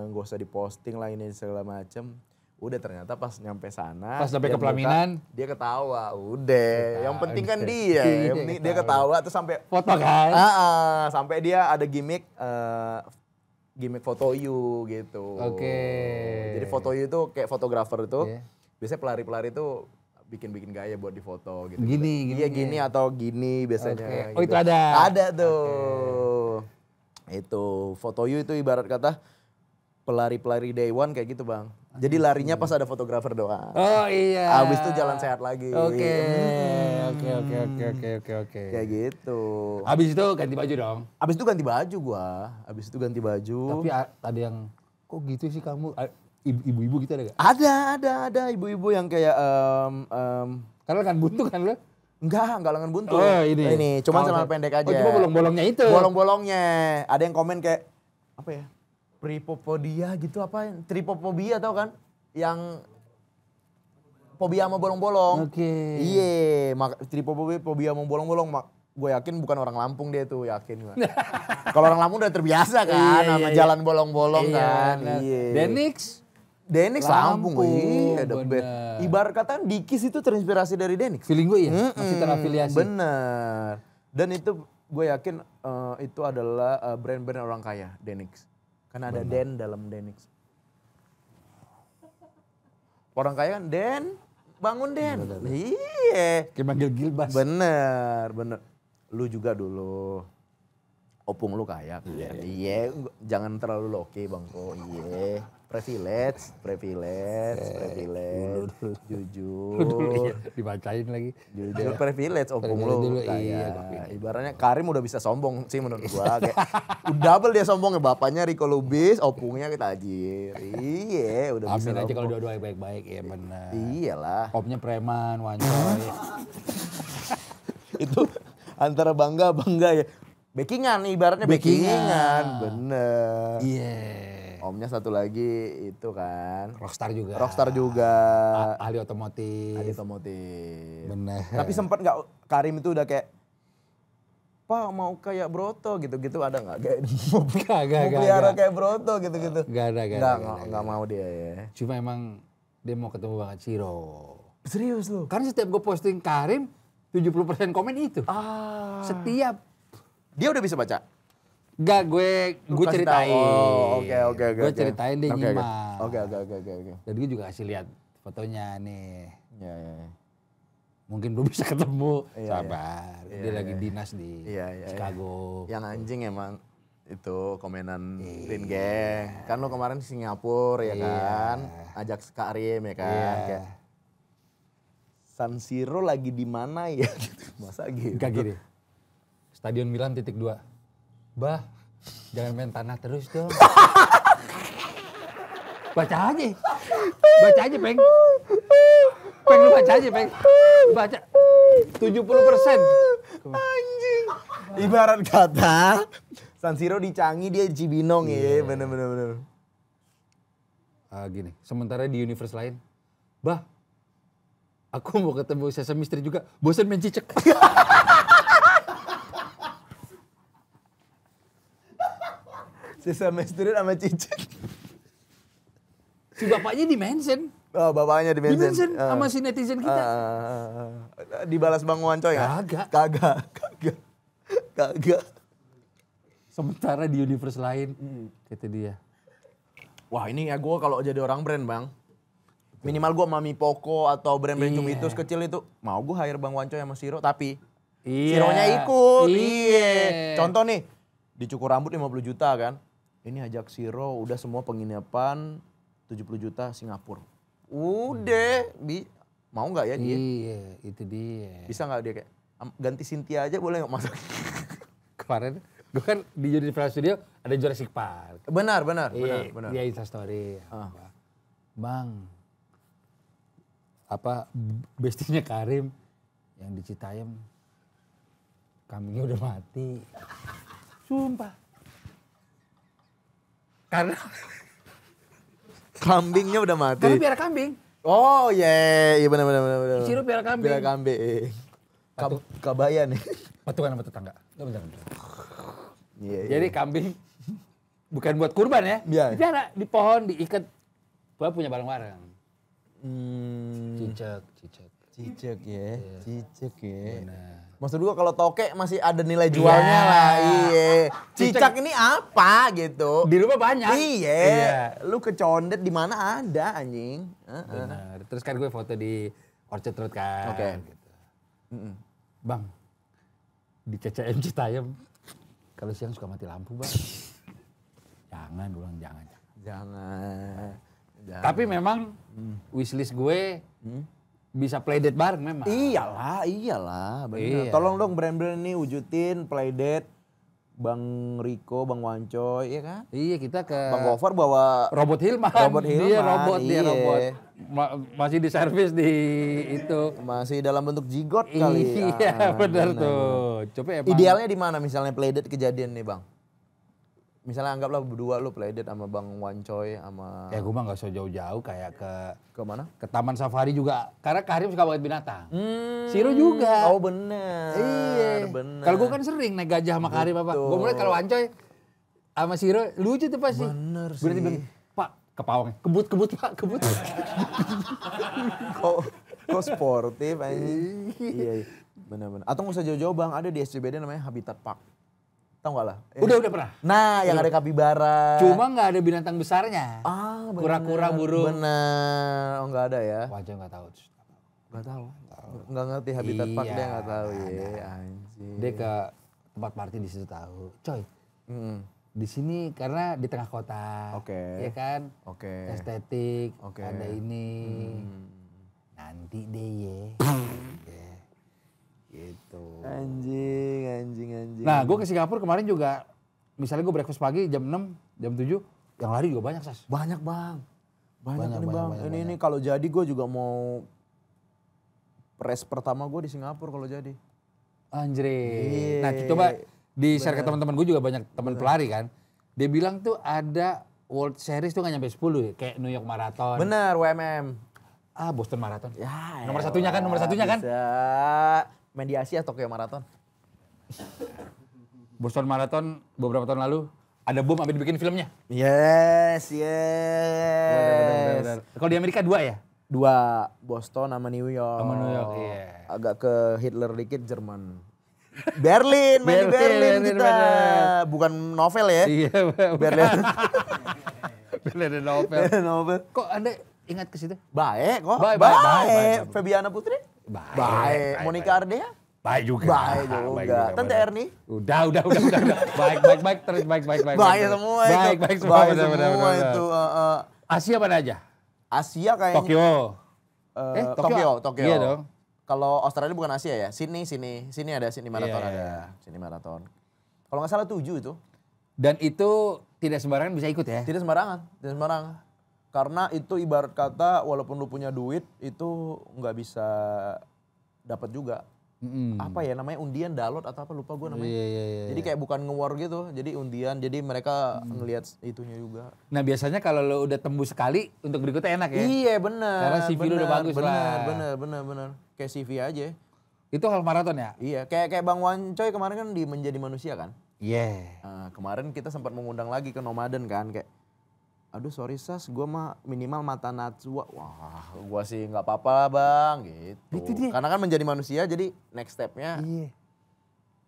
nggak usah diposting lah ini segala macem. Udah ternyata pas nyampe sana. Pas sampai ke pelaminan. Dia ketawa, udah. Yang penting kan dia. Yang penting dia ketawa terus sampai. Foto kan? Sampai dia ada gimmick foto you gitu. Oke. Jadi foto you itu kayak fotografer itu. Biasanya pelari-pelari itu bikin gaya buat difoto gitu. Gini atau gini biasanya. Oh gitu. itu ada? Ada tuh. Itu foto you itu ibarat kata pelari-pelari day one kayak gitu bang. Jadi larinya pas ada fotografer doang. Oh iya. Abis itu jalan sehat lagi. Oke. Kayak gitu. Abis itu ganti baju dong? Abis itu ganti baju gua. Tapi ada yang, kok gitu sih kamu? Ibu-ibu gitu ada gak? Ada ibu-ibu yang kayak karena lengan buntu kan lo? Enggak lengan buntu. Oh ini. Cuman celana pendek aja. Oh cuma bolong-bolongnya itu? Bolong-bolongnya. Ada yang komen kayak, apa ya? Pripopodia gitu apa? Tripofobia tau kan? Yang fobia sama bolong-bolong. Oke. Iya, tripofobia sama bolong-bolong. Gue yakin bukan orang Lampung dia tuh, yakin gue. Kalau orang Lampung udah terbiasa kan sama jalan bolong-bolong kan. Iya. Denix Lampung. Iya, ibarat kata Dikis itu terinspirasi dari Denix. Feeling gue ya, masih terafiliasi. Bener. Dan itu gue yakin itu adalah brand-brand orang kaya, Denix. Karena ada Den dalam Denix. Orang kaya kan Den, bangun Den. Iya. Kayak manggil Gilbas. Bener. Lu juga dulu. Opung lu kaya. Iya. Jangan terlalu loke bang kok. Iya. Privilege. Jujur. Dibacain lagi. Jujur privilege opung lu kaya. Ibaratnya Karim udah bisa sombong sih menurut gua. Kayak double dia sombongnya. Bapaknya Rico Lubis, opungnya kita tajir. Iya udah bisa. Amin aja kalau dua-dua baik-baik ya benar. Iyalah. Opnya preman, wancoy. Itu antara bangga ya. Backingan ibaratnya backingan. Bener. Iya. Omnya satu lagi itu kan. Rockstar juga. Ahli otomotif. Bener. Tapi sempat nggak Karim itu udah kayak, Pak mau kayak Broto gitu-gitu ada nggak? Kayak mau pelihara kayak Broto gitu-gitu. Gak ada. Nggak mau dia ya. Cuma emang dia mau ketemu banget Ciro. Serius lu? Karena setiap gue posting Karim, 70% komen itu. Setiap. Dia udah bisa baca? Enggak, gue ceritain. Oke. Gue ceritain dia nyimak. Oke. Dan gue juga kasih lihat fotonya nih. Ya. Mungkin belum bisa ketemu. Sabar. Dia lagi dinas di Chicago. Yang anjing emang itu komenan Rin Geng. Kan lo kemarin Singapura ya kan. Ajak Karim ya kan. Kayak San Siro lagi di mana ya? Masa gitu? Gak gini. Stadion Milan ×2. Bah, jangan main tanah terus dong. Baca aja. Baca aja, Peng. Peng, lu baca aja, Peng. Baca. 70%. Anjing. Ibarat kata San Siro di Canggih, dia di Cibinong ya. Bener. Gini, sementara di universe lain, bah, aku mau ketemu Sesame Street juga, bosan main cicak. Sesame Street sama cicak. Si bapaknya di-mention. Oh, bapaknya di-mention. Sama si netizen kita. Dibalas Bang Wancoy ya? Kagak. Sementara di universe lain, kata dia. Wah ini ya gue kalau jadi orang brand Bang. Minimal gue Mami Poko atau brand-brand Cumitus kecil itu. Mau gue hire Bang Wancoy sama Siro tapi Sironya ikut. Iya. Contoh nih, dicukur rambut 50 juta kan. Ini ajak Siro udah semua penginapan 70 juta Singapura. Udah, mau nggak ya dia? Iya, itu dia. Bisa nggak dia kayak ganti Cynthia aja boleh nggak masuk? Kemarin gue kan di Universal Studio ada Jurassic Park. Benar. Dia Instastory. Bang, bestinya Karim yang di Citayam kambingnya udah mati. Sumpah. Karena kambingnya udah mati. Karena piara kambing. Oh iya benar. Ciro piara kambing. Piara kambing. Kabaya nih. Patungan sama tetangga. Bentar. Iya. Jadi kambing bukan buat kurban ya. Iya. Dipiara di pohon diikat. Gua punya bareng-bareng. Cicak ya. Cicak ya. Benar. Maksud gua kalau tokek masih ada nilai jualnya lah. Iya. Cicak ini apa gitu. Di rumah banyak. Iya. Lu kecondet di mana ada anjing. Benar. Terus kan gue foto di Orchard Road kan. Oke. Gitu. Bang, di CCM Citayam kalau siang suka mati lampu Bang. Jangan, gue bilang jangan. Tapi memang wishlist gue bisa playdate bareng memang. Iyalah, bener. Iya. Tolong dong brand-brand ini wujudin playdate Bang Riko, Bang Wancoy, iya kan? Iya, kita ke Bang Gofar bawa Robot Hilman. Dia robot. Masih di servis di itu. Masih dalam bentuk jigot kali. Iya, benar tuh. Coba emang. Idealnya di mana misalnya playdate kejadian nih, Bang? Misalnya anggaplah berdua lu playdate sama Bang Wancoy sama... Ya gue mah gak usah jauh-jauh kayak ke mana? Ke Taman Safari juga. Karena Karim suka banget binatang. Siro juga. Oh bener. Iya. Kalau gue kan sering naik gajah sama Karim apa. Gue mulai kalau Wancoy sama Siro lucu tuh pasti. Bener sih. Berarti bilang, Pak ke pawangnya. Kebut Pak, kebut. Kok sportif anjing. Iya. Bener. Atau gak usah jauh-jauh Bang, ada di SCBD namanya Habitat Park. Tahu nggak lah? Udah pernah. Nah, yang ada kapibara. Cuma nggak ada binatang besarnya. Bener. Kura-kura, burung. Bener. Oh nggak ada ya? Wajah nggak tahu. Nggak tahu. Nggak ngerti Habitat Park dia nggak tahu ya. Anjir. Dia ke tempat party di situ tahu. Coy. Di sini karena di tengah kota. Oke. Ya kan? Oke. Estetik. Oke. Ada ini. Nanti deh ya. Gitu. Anjing. Nah, gue ke Singapura kemarin juga, misalnya gue breakfast pagi jam 6, jam 7, yang lari juga banyak, Sas. Banyak, Bang. Banyak nih, Bang. Banyak. Ini kalau jadi gue juga mau press pertama gue di Singapura kalau jadi. Anjir. Nah, coba di-share ke teman-teman gue juga banyak teman pelari kan. Dia bilang tuh ada World Series tuh gak nyampe 10 ya, kayak New York Marathon. Bener, WMM. Boston Marathon. Ya, nomor satunya kan. Bisa. Mediasi atau Tokyo Marathon? Boston Marathon beberapa tahun lalu ada bom sampai dibikin filmnya. Yes. Benar. Kalau di Amerika 2 ya? 2, Boston sama New York. Iya. Agak ke Hitler dikit, Jerman. Berlin kita. Bener. Bukan novel ya? Iya, Berlin. Berlin novel. Kok Anda ingat ke situ? Baik kok. Baik. Febiana Putri? Baik. Monica Ardea? Baik juga. Tante Erni? Udah. Baik terus baik. Baik semua itu. Baik semua itu. Asia mana aja? Asia kayaknya. Tokyo. Tokyo. Iya dong. Kalau Australia bukan Asia ya, sini ada Sydney Marathon ada. Sydney Marathon. Kalau nggak salah 7 itu. Dan itu tidak sembarangan bisa ikut ya? Tidak sembarangan. Karena itu ibarat kata walaupun lu punya duit itu nggak bisa dapat juga. Apa ya namanya undian download atau apa lupa gue namanya. Jadi kayak bukan nge-war gitu, jadi undian, jadi mereka ngelihat itunya juga. Nah biasanya kalau lo udah tembus sekali untuk berikutnya enak ya? Iya benar. Karena CV lu udah bagus lah. Benar. Kayak CV aja. Itu half marathon ya? Iya, kayak Bang Wancoy kemarin kan di Menjadi Manusia kan? Iya. Nah, kemarin kita sempat mengundang lagi ke Nomaden kan kayak aduh sorry Sas, gue mah minimal mata Natsua. Wah, gue sih nggak apa-apa lah bang, gitu. Itu dia. Karena kan menjadi manusia, jadi next stepnya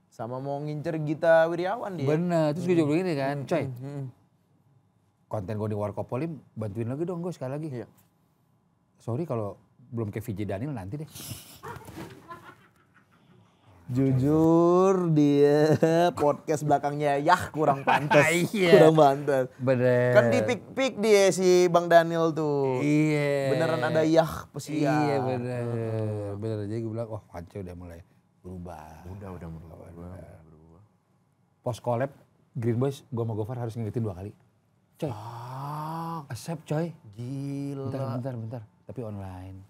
sama mau ngincer Gita Wirjawan dia. Bener, terus gue juga begini kan, coy. Konten gue di Warkopolim, bantuin lagi dong gue sekali lagi. Iya. Sorry kalau belum kayak VJ Daniel nanti deh. Jujur dia podcast belakangnya kurang pantas. Kurang pantas. Bener. Kan di pik dia si Bang Daniel tuh. Iya. Beneran ada pesiar. Iya bener. Jadi gue bilang, wah Panco udah mulai berubah. Udah berubah. Post collab Green Boys, gue sama Gofar harus ngingetin 2 kali. Coy. Accept coy. Gila. Bentar. Tapi online.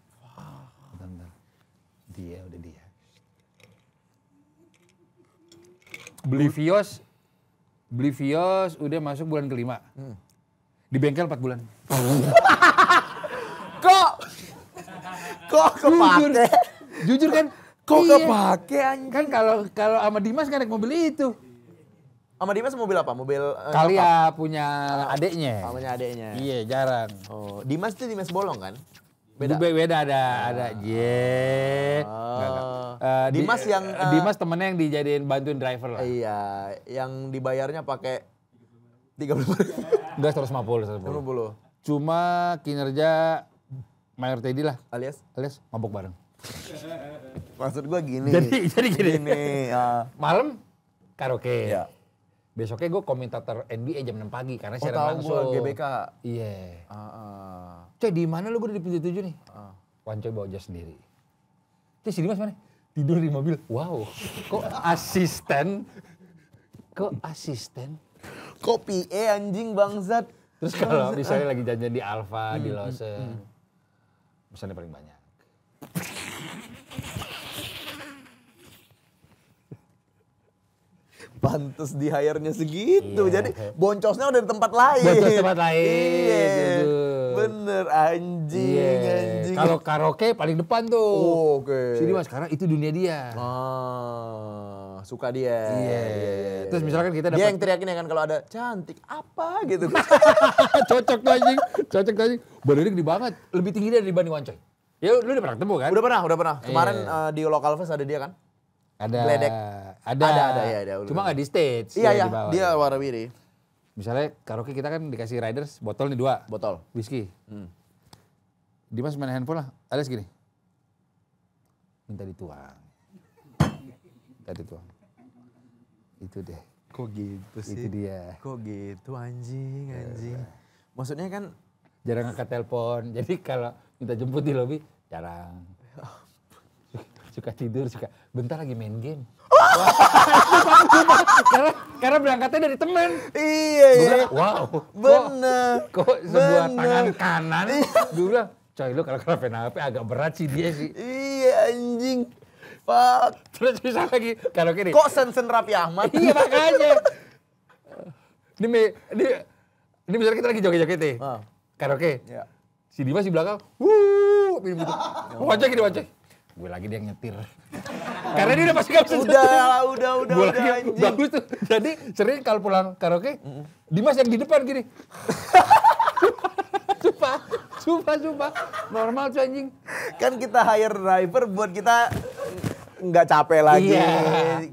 Bentar. Dia. Beli Vios udah masuk bulan ke-5. Di bengkel 4 bulan. Kok kepake? Jujur kan? Kok kepake anjing? Kan kalau sama Dimas kan naik mobil itu. Sama Dimas mobil apa? Mobil Kalia punya adeknya. Namanya adeknya. Iya, jarang. Oh, Dimas itu Dimas Bolong kan? Beda ada. Dimas yang Dimas temennya yang dijadiin bantuin driver lah. Iya, yang dibayarnya pakai 30 ribu. Enggak 150. Cuma kinerja Mayor Teddy lah. Alias mabok bareng. Maksud gua gini. Jadi gini. Malam karaoke. Iya. Besoknya gue komentator NBA jam 6 pagi karena siaran langsung. GBK. Iya. Coy di mana lu, gue udah di pintu 7 nih. Wancoy bawa jas sendiri. Terus si Dimas mana? Tidur di mobil. Wow. Kok asisten? Kok PA anjing bangsat. Terus kalau misalnya lagi jajan di Alfa, di Lawson. Pesannya paling banyak. Pantes di hire-nya segitu. Jadi boncosnya udah di tempat lain. Iya. Bener anjing. Kalau karaoke paling depan tuh. Oke. Si Dimas karena itu dunia dia. Suka dia. Iya. Terus misalkan kita dapat. Dia yang teriakin ya kan kalau ada cantik apa gitu. Cocok tuh anjing. Badannya gede banget. Lebih tinggi dia dibanding Wancoy. Ya lu udah pernah ketemu kan? Udah pernah. Kemarin di Local Fest ada dia kan? Ada. Geledek. Ada. Cuma nggak di stage. Iya. Dia warawiri. Misalnya karaoke kita kan dikasih riders botol nih 2. Botol. Whisky. Dimas main handphone lah. Alias gini. Minta dituang. Itu deh. Kok gitu sih? Itu dia. Kok gitu anjing. Maksudnya kan. Jarang angkat telepon. Jadi kalau minta jemput di lobi jarang. Suka tidur, bentar lagi main game. Karena berangkatnya dari teman. Iya. Wow. Bener. Kok sebuah tangan kanan. Gue bilang, coy lu kalau kena HP agak berat sih dia sih. Iya anjing. Fuck. Terus bisa lagi karaoke nih. Kok sen Raffi Ahmad? Iya makanya. Ini misalnya kita lagi joget-joget nih. Karaoke. Iya. Si Dimas di belakang. Minum gitu. Wajah gini. Gue lagi dia yang nyetir. Karena dia udah pasti gak bisa nyetir. Udah anjing. Bagus tuh. Jadi sering kalau pulang karaoke, Dimas yang di depan gini. Sumpah. Normal tuh anjing. Kan kita hire driver buat kita nggak capek lagi. Iya.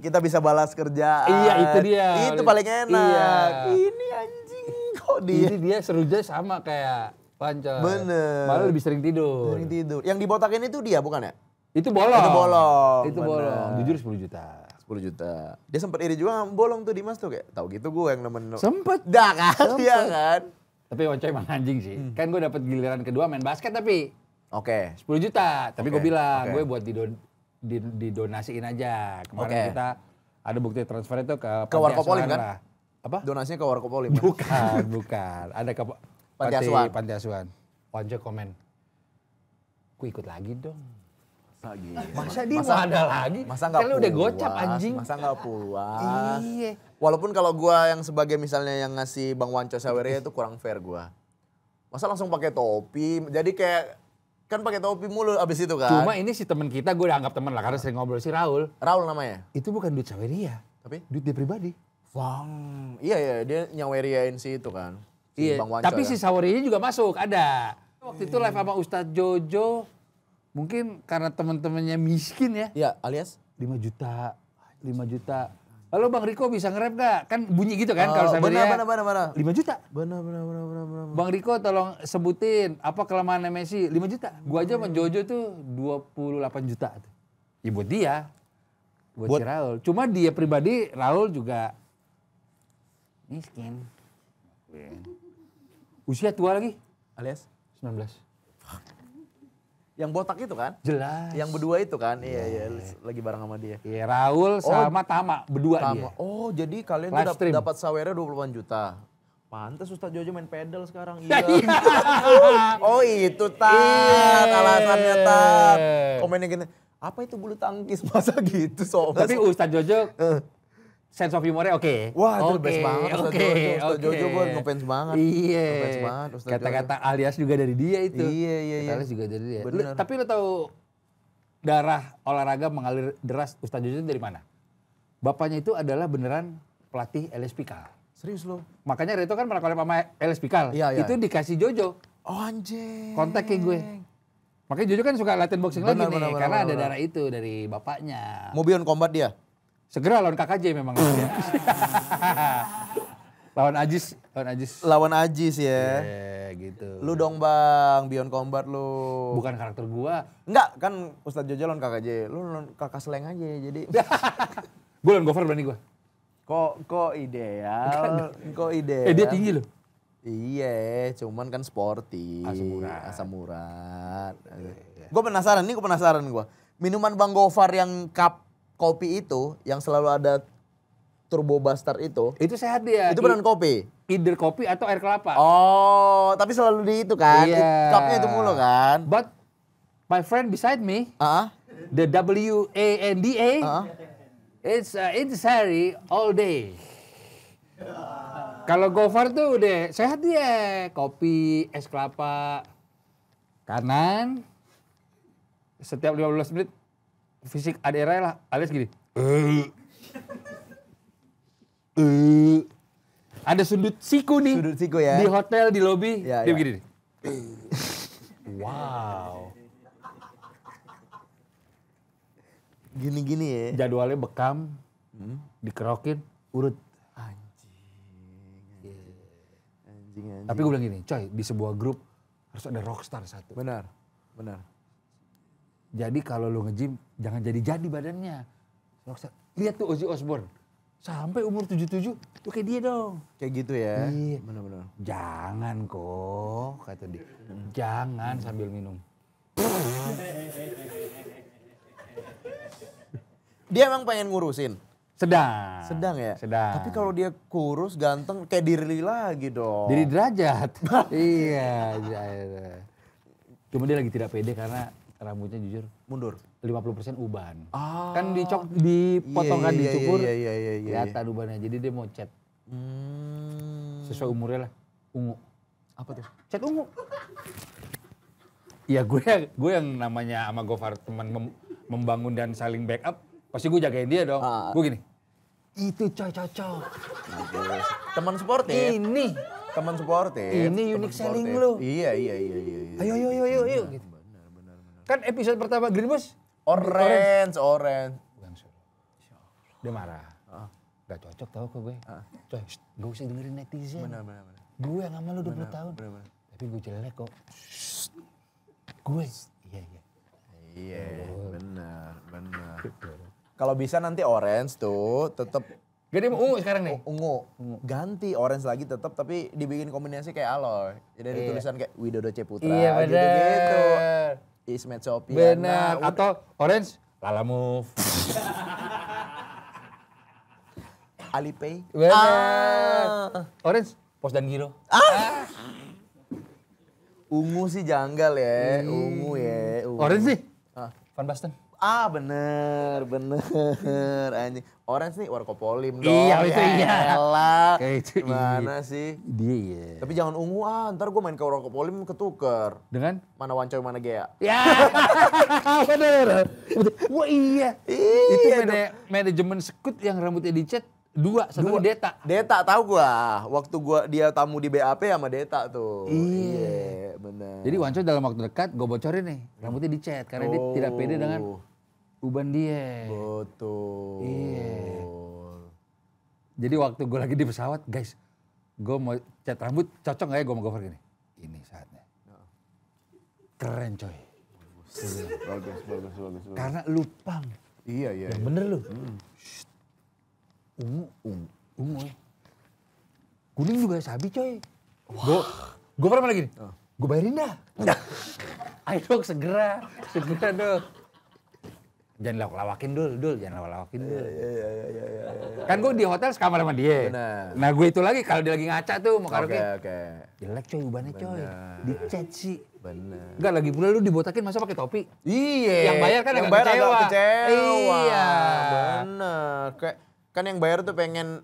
Kita bisa balas kerjaan. Iya itu dia. Itu paling enak. Iya. Ini anjing kok dia. Ini dia seruja sama kayak Panco. Bener. Malah lebih sering tidur. Yang dibotakin itu dia bukan ya? Itu bolong. Jujur 10 juta. 10 juta. Dia sempat iri juga bolong tuh Dimas tuh kayak tahu gitu gue yang nemen. Sempet. Dah kan dia kan. Tapi Wancoy emang anjing sih. Kan gue dapet giliran kedua main basket tapi Oke. 10 juta. Tapi gue bilang, Oke. gue buat didonasiin aja. Kemarin kita ada bukti transfer itu ke Warkopoli kan? lah. Apa? Donasinya ke Warkopoli. Bukan. Ada ke Panti Asuhan. Ponco komen. Gue ikut lagi dong. Masa dia mau ada lagi? Masa nggak puas? Udah gocap anjing. Masa nggak puas? Iya. Walaupun kalau gua yang sebagai misalnya yang ngasih Bang Wanco Saweria itu kurang fair gua. Masa langsung pakai topi? Jadi kayak kan pakai topi mulu abis itu kan. Cuma ini si teman kita gue udah anggap teman lah karena sering ngobrol si Raul. Raul namanya? Itu bukan duit Saweria. Tapi? Duit dia pribadi. Wang. Iya dia nyaweriain si itu kan. Si Iya. Bang Wanco, Tapi ya. si Saweria juga masuk, ada. Waktu itu live sama Ustadz Jojo. Mungkin karena teman-temannya miskin ya. Iya, alias? 5 juta. Halo Bang Riko bisa nge-rap gak? Kan bunyi gitu kan kalau Saweria. Benar. 5 juta. Benar. Bang Riko tolong sebutin apa kelemahannya Messi. 5 juta. Gua aja sama Jojo tuh 28 juta. Ya buat dia. Buat si Raul. Cuma dia pribadi, Raul juga miskin. Usia tua lagi. Alias? 19. Yang botak itu kan? Jelas. Yang berdua itu kan? Iya. Lagi bareng sama dia. Iya, Raul sama Tama berdua dia. Oh, jadi kalian Live tuh stream. dapat Saweria 28 juta. Pantes Ustadz Jojo main pedal sekarang. Iya. Oh, itu Tat. Alasannya Tat. Komennya gini, apa itu bulu tangkis? Masa gitu soalnya. Tapi Ustadz Jojo sense of humornya oke. Wah, itu best banget Ustadz Jojo gue ngefans banget. Iya. Ngefans banget Ustadz Jojo. Kata-kata alias juga dari dia itu. Iya. Alias juga dari dia. Bener. Tapi lo tahu darah olahraga mengalir deras Ustadz Jojo itu dari mana? Bapaknya itu adalah beneran pelatih LS Pikal. Serius lo? Makanya Reto kan pernah collab sama LS Pikal. Iya. Itu dikasih Jojo. Oh anjing. Kontak ke gue. Makanya Jojo kan suka latihan boxing lagi nih. Bener, karena ada bener. darah itu dari bapaknya. Mau Beyond Combat dia? Segera lawan KKJ memang. Lawan Ajis. Lawan Ajis ya. Gitu. Lu dong Bang, Beyond Combat lu. Bukan karakter gua. Enggak, kan Ustadz Jojo lawan KKJ. Lu lawan kakak Sleng aja jadi. Gua lawan Gofar berani gua. Kok ideal. Kok ideal. Dia tinggi loh. Iya, cuman kan sporty. Asam urat. Gue penasaran gue. Minuman Bang Gofar yang cup kopi itu, yang selalu ada Turbo Bastard itu. Itu sehat dia. Itu beneran kopi? Either kopi atau air kelapa. Oh, tapi selalu di itu kan? Iya. Cupnya itu mulu kan? But my friend beside me, the WANDA, it's sehari all day. Kalau Gofar tuh udah sehat dia. Kopi, es kelapa, kanan. Setiap 15 menit fisik Adera lah alias gini. Ada sudut siku nih. Sudut siku ya. Di hotel, di lobi. Ya, dia begini nih. Wow. Gini-gini ya. Jadwalnya bekam, dikerokin, urut. Anjing. Tapi gue bilang gini, coy, di sebuah grup harus ada rockstar satu. Benar. Jadi kalau lu nge-gym, jangan jadi badannya. Rockstar. Lihat tuh Ozzy Osbourne. Sampai umur 77, tuh kayak dia dong. Kayak gitu ya? Iya. Benar. Jangan kok, kata dia. Jangan sambil minum. Dia emang pengen ngurusin? Sedang ya? Sedang. Tapi kalau dia kurus, ganteng, kayak diri lagi dong. Diri derajat. Iya. Cuma dia lagi tidak pede karena rambutnya jujur mundur. 50% uban. Kan dipotong kan, dicukur. Iya. Kelihatan ubannya. Jadi dia mau cat. Sesuai umurnya lah. Ungu. Apa tuh? Cat ungu. Ya gue yang namanya sama Gofar teman membangun dan saling backup. Pasti gue jagain dia dong. Gue gini. Itu coy cocok. Teman sportif. Ini. Teman sportif. Ini unique selling lu. Iya. Ayo. Gitu. Benar. Kan episode pertama Green Boss. Orange. Bang suruh. Dia marah. Gak cocok tau ke gue. Coy, gak usah dengerin netizen. Benar. Gue yang sama lu 20 tahun. Benar. Tapi gue jelek kok. Gue. Iya, benar. Kalau bisa nanti orange tuh tetap. Gak, dia mau ungu sekarang nih. Ungu. Ganti orange lagi tetap tapi dibikin kombinasi kayak aloy. Jadi ada tulisan kayak Widodo Ceputra Iya, gitu. Ismet Sopiana. Benar. Atau orange, Lala Move. Alipay. Benar. Orange, Pos dan Giro. Ungu sih janggal ya. Ungu ya. Orange nih, Van Basten. Bener. Anjing. Orange nih Warkopolim dong. Iya, itu iya. Elah. Kayak itu Mana sih? Dia iya. Tapi jangan ungu ntar gue main ke Warkopolim ketuker. Dengan? Mana Wancoy mana Gea. Ya, bener. Wah iya. Itu manajemen sekut yang rambutnya dicat dua, satu Deta. Deta tahu gua. Waktu dia tamu di BAP sama Deta tuh. Iya, benar. Jadi Wancoy dalam waktu dekat gue bocorin nih, rambutnya dicat karena dia tidak pede dengan uban dia. Betul. Iya. Jadi waktu gue lagi di pesawat, guys, gue mau cat rambut, cocok gak ya gue mau cover gini? Ini saatnya. Keren coy. Bagus. Karena lu pang. Iya. Yang bener lu. Ungu. Kuning juga sabi coy. Gue pernah lagi nih. Gue bayarin dah. Ayo dong segera dong. Jangan lawak-lawakin dul, jangan lawak-lawakin dul. Iya. Kan gue di hotel sekamar sama dia. Bener. Nah gue itu lagi kalau dia lagi ngaca tuh mau karaoke. Oke. Jelek coy ubannya coy. Dicat sih. Bener. Enggak lagi pula lu dibotakin masa pakai topi. Iya. Yang bayar kan yang agak kecewa. Iya. Bener. Kayak kan yang bayar tuh pengen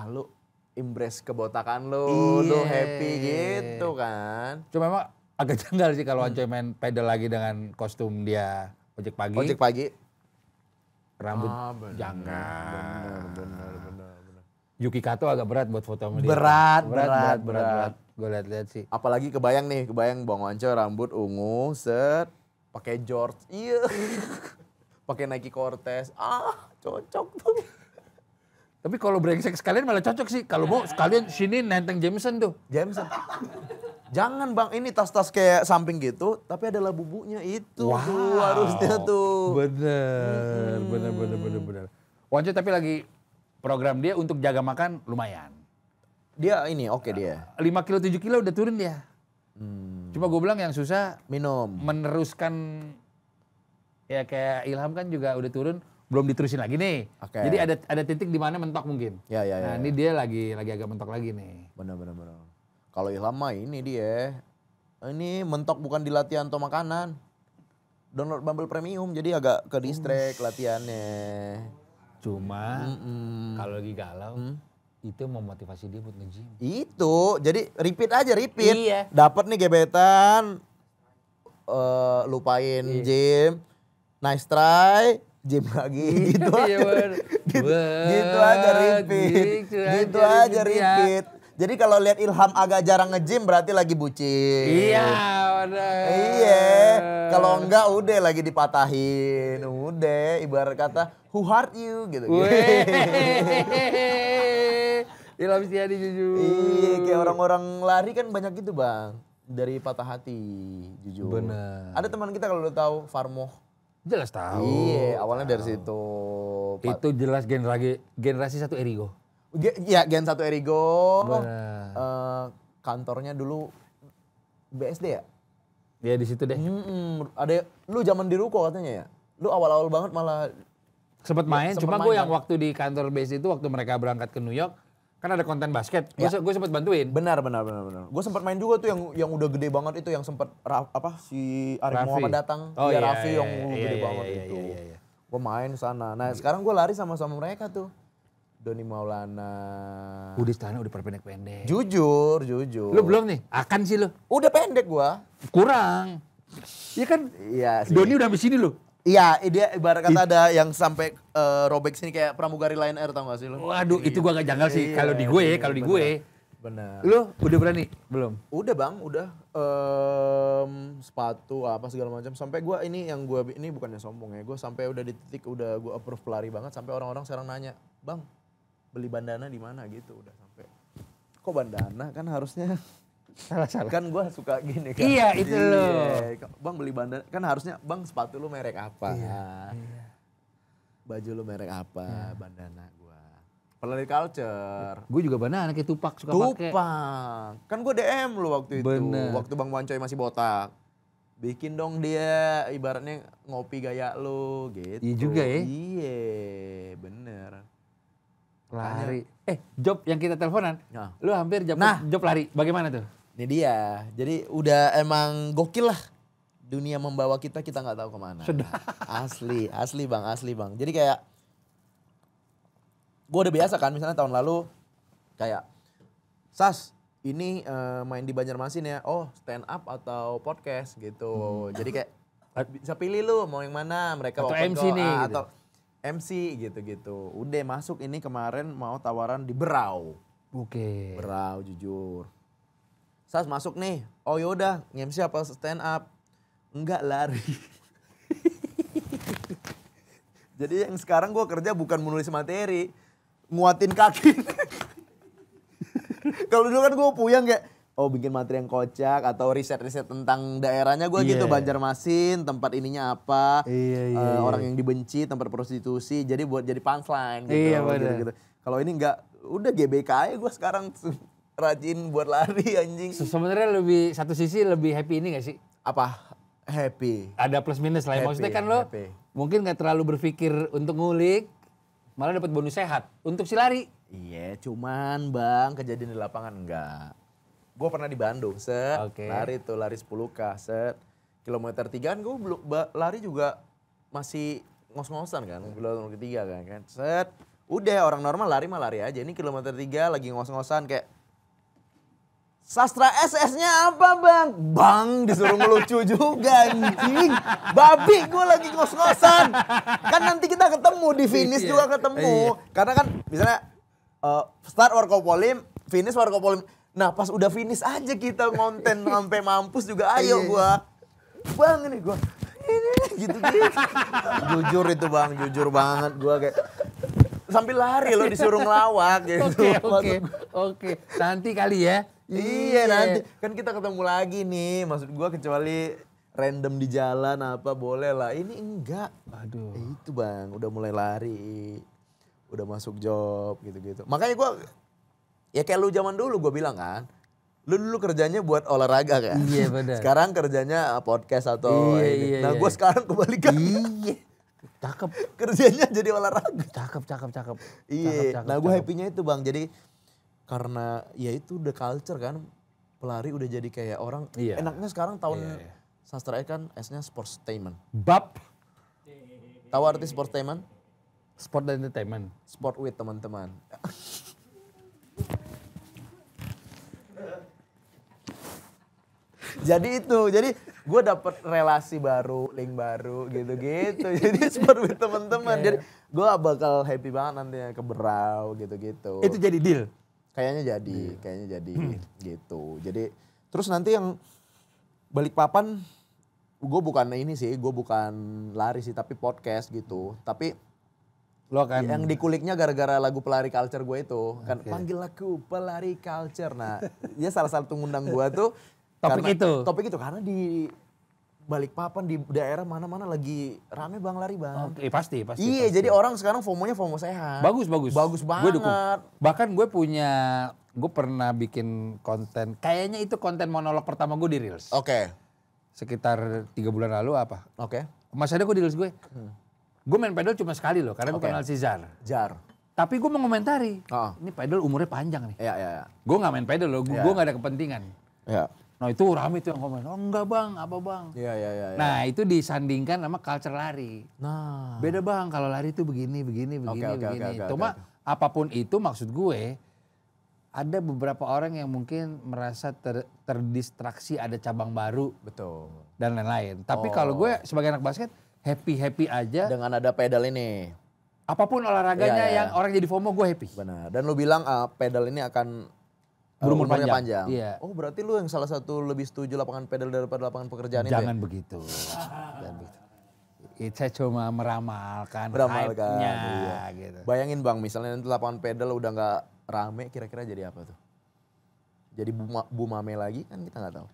lu impress kebotakan lu happy gitu kan. Cuma memang agak janggal sih kalau Wancoy main pedal lagi dengan kostum dia ojek pagi. Rambut janggal. Bener. Yuki Kato agak berat buat foto sama dia. Berat. Gue lihat sih. Apalagi kebayang Bang Wancoy rambut ungu, pakai George. Iya. Pakai Nike Cortez. Cocok tuh. Tapi kalau brengsek sekalian malah cocok sih. Kalau mau sekalian sini nenteng Jameson tuh. Jangan Bang, ini tas-tas kayak samping gitu, tapi ada labubunya itu tuh harusnya tuh. Bener. Wancoy tapi lagi program dia untuk jaga makan lumayan. Dia ini oke dia. 5 kilo 7 kilo udah turun dia. Cuma gue bilang yang susah minum. Meneruskan ya kayak Ilham kan juga udah turun, belum diterusin lagi nih. Okay. Jadi ada titik di mana mentok mungkin. Ya. Nah ini dia lagi agak mentok lagi nih. Bener. Kalau Ilham mah ini dia. Ini mentok bukan di latihan atau makanan. Download Bumble Premium jadi agak ke distract latihannya. Cuma kalau lagi galau itu memotivasi dia buat nge-gym. Itu jadi repeat. Iya. Dapat nih gebetan, lupain gym, nice try, gym lagi gitu aja. Gitu aja repeat. Jadi kalau lihat Ilham agak jarang nge-gym berarti lagi bucin. Iya, benar. Iya. Kalau enggak udah lagi dipatahin. Udah ibarat kata who hurt you gitu. Ilham Setiadi jujur. Iya, kayak orang-orang lari kan banyak gitu, Bang. Dari patah hati, jujur. Benar. Ada teman kita kalau udah tahu Farmoh. Jelas tahu. Iya, awalnya dari situ. Itu jelas generasi satu Erigo. Ya, Gen 1 Erigo. Benar. Kantornya dulu BSD ya? Ya di situ deh. Ada lu zaman di Ruko katanya ya? Lu awal-awal banget malah sempat main, cuma gue yang waktu di kantor BSD itu waktu mereka berangkat ke New York, kan ada konten basket. Gue sempat bantuin. Benar. Gue sempat main juga tuh yang udah gede banget itu yang sempat si Arif Muhammad datang. Raffi yang gede banget itu. Gue main sana. Nah, sekarang gue lari sama mereka tuh. Doni Maulana. Udah istana udah pendek-pendek. Jujur. Lu belum nih? Akan sih lu. Udah pendek gua. Kurang. Iya kan? Iya sih. Doni udah sampai sini lu. Iya, dia ibarat kata ada yang sampai robek sini kayak pramugari Lion Air, tau gak sih lu? Waduh, itu gua gak janggal sih. Kalau di gue. Benar. Lu udah berani? Belum? Udah Bang, udah. Sepatu apa segala macam. Sampai gua ini bukannya sombong ya. Gua sampai udah di titik udah gua approve pelari banget sampai orang-orang sekarang nanya, "Bang, beli bandana di mana?" gitu udah sampai. Kok bandana kan harusnya salah. Kan gue suka gini kan. Iya itu loh. Bang beli bandana kan harusnya bang sepatu lu merek apa? Iya. Baju lu merek apa? Bandana gue. Pelari culture. Gue juga bandana kayak Tupac suka pakai. Tupac. Kan gue DM lu waktu itu. Bener. Waktu Bang Wancoy masih botak. Bikin dong dia ibaratnya ngopi gaya lu gitu. Iya juga ya. Iya, bener. Lari. Job yang kita teleponan, Nah. lu hampir job lari. Bagaimana tuh? Ini dia. Jadi udah emang gokil lah. Dunia membawa kita nggak tahu kemana. Sudah. Asli bang. Jadi kayak gue udah biasa kan, misalnya tahun lalu kayak Sas ini main di Banjarmasin ya, oh stand up atau podcast gitu. Jadi kayak bisa pilih lu mau yang mana, mereka atau open MC call, nih gitu. atau MC gitu. Udah masuk ini kemarin mau tawaran di Berau. Oke. Berau jujur. Sas masuk nih, oh yaudah nge-MC apa stand up? Enggak, lari. Jadi yang sekarang gue kerja bukan menulis materi, nguatin kaki. Kalau dulu kan gue puyeng kayak, bikin materi yang kocak atau riset-riset tentang daerahnya gue gitu. Banjarmasin, tempat ininya apa, orang yang dibenci, tempat prostitusi. Jadi buat jadi punchline gitu. Gitu. Kalau ini enggak, udah GBK aja gue sekarang rajin buat lari anjing. Sebenarnya lebih, satu sisi lebih happy ini gak sih? Apa? Happy. Ada plus minus lah. Maksudnya kan lo mungkin gak terlalu berpikir untuk ngulik, malah dapat bonus sehat untuk si lari. Iya, cuman bang kejadian di lapangan enggak. Gue pernah di Bandung, lari 10K, kilometer 3 kan gue lari juga masih ngos-ngosan kan, kilometer 3 kan, udah orang normal lari mah lari aja. Ini kilometer 3 lagi ngos-ngosan kayak, Sastra SS-nya apa bang? Bang disuruh ngelucu juga anjing. Babi gue lagi ngos-ngosan. Kan nanti kita ketemu di finish juga ketemu. Karena kan misalnya start Warkopolim, finish Warkopolim. Nah pas udah finish aja kita ngonten sampai mampus juga ayo gue. Bang ini gue. Gitu-gitu. Jujur itu bang, jujur banget gue kayak. Sambil lari lo disuruh ngelawak gitu. Oke. Nanti kali ya. Iya nanti kan kita ketemu lagi nih, maksud gua kecuali random di jalan apa boleh lah, ini enggak. Aduh. Itu bang, udah mulai lari, udah masuk job gitu-gitu. Makanya gua, ya kayak lu zaman dulu gua bilang kan, lu dulu kerjanya buat olahraga kan. Iya benar. Sekarang kerjanya podcast atau ini. Nah gua sekarang kebalikan. Iya. Cakep. Kerjanya jadi olahraga. Cakep. Iya, nah gua happy-nya itu bang, jadi karena ya itu udah culture kan, pelari udah jadi kayak orang, enaknya sekarang tahun sastra kan S-nya sportainment. Bab. Tahu arti sportainment? Sport dan entertainment. Sport with teman-teman. Jadi gue dapet relasi baru, link baru gitu-gitu. Jadi sport with teman-teman. Jadi gue bakal happy banget nantinya ke Berau gitu-gitu. Itu jadi deal? Kayaknya jadi gitu. Jadi terus nanti yang Balikpapan, gue bukan ini sih, gue bukan lari sih tapi podcast gitu. Tapi lo kan yang dikuliknya gara-gara lagu Pelari Culture gue itu. Kan panggil aku Pelari Culture. Nah dia salah satu ngundang gue tuh. Topik itu karena di Balikpapan di daerah mana-mana lagi rame bang lari bang. Oke, pasti. Iya, pasti. jadi orang sekarang FOMO-nya FOMO sehat. Bagus banget. Gue dukung. Bahkan gue pernah bikin konten, kayaknya itu konten monolog pertama gue di Reels. Oke. Sekitar 3 bulan lalu apa. Oke. Masih ada gue di Reels gue. Gue main pedal cuma sekali loh, karena gue kenal si Jar. Tapi gue mau ngomentari, ini pedal umurnya panjang nih. Iya. Gue gak main pedal loh, gue gak ada kepentingan. Iya. Nah itu rame tuh yang komen, oh enggak bang, apa bang? Iya. Nah itu disandingkan sama culture lari. Nah. Beda bang, kalau lari itu begini. Cuma apapun itu maksud gue, ada beberapa orang yang mungkin merasa terdistraksi ada cabang baru. Betul. Dan lain-lain. Tapi kalau gue sebagai anak basket, happy aja. Dengan ada pedal ini. Apapun olahraganya yang orang jadi FOMO, gue happy. Benar. Dan lu bilang pedal ini akan berumur panjang. Iya. Oh berarti lu yang salah satu lebih setuju lapangan pedal daripada lapangan pekerjaan itu Jangan begitu. Saya cuma meramalkan hype-nya. Iya. Gitu. Bayangin bang, misalnya nanti lapangan pedal udah gak rame, kira-kira jadi apa tuh? Jadi bumame lagi kan kita gak tahu.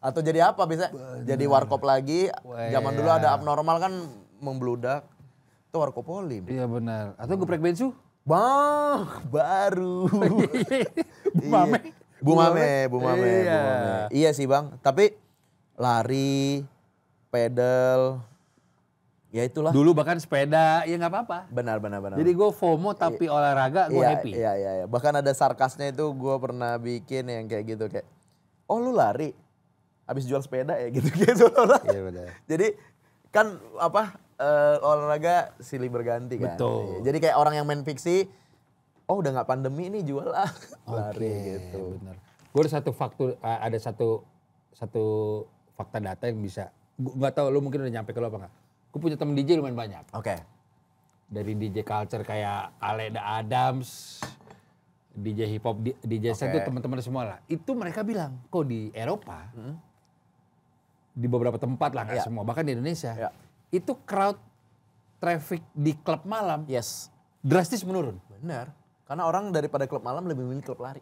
Atau jadi apa bisa? Jadi warkop lagi, zaman dulu ada abnormal kan membludak. Itu warkopolim. Iya benar. Atau geprek bensu? Bang, baru. Bumame. Iya sih bang. Tapi lari, pedal, ya itulah. Dulu bahkan sepeda, ya nggak apa-apa. Benar. Jadi gue FOMO tapi olahraga gue happy. Iya. Bahkan ada sarkasnya itu gue pernah bikin yang kayak gitu kayak, oh lu lari, habis jual sepeda ya gitu. Iya benar. Jadi kan olahraga silih berganti kan. Betul. Jadi kayak orang yang main fiksi, oh udah nggak pandemi nih jual lah, lari gitu. Benar. Gue ada satu fakta data yang bisa, gue nggak tahu lu mungkin udah nyampe ke lu apa nggak. Gue punya temen DJ lumayan banyak. Oke. Dari DJ culture kayak Aleda Adams, DJ hip hop, DJ set itu teman-teman semua lah. Itu mereka bilang, kok di Eropa, di beberapa tempat lah, nggak semua, bahkan di Indonesia, itu crowd traffic di klub malam drastis menurun. Benar. Karena orang daripada klub malam lebih memilih klub lari.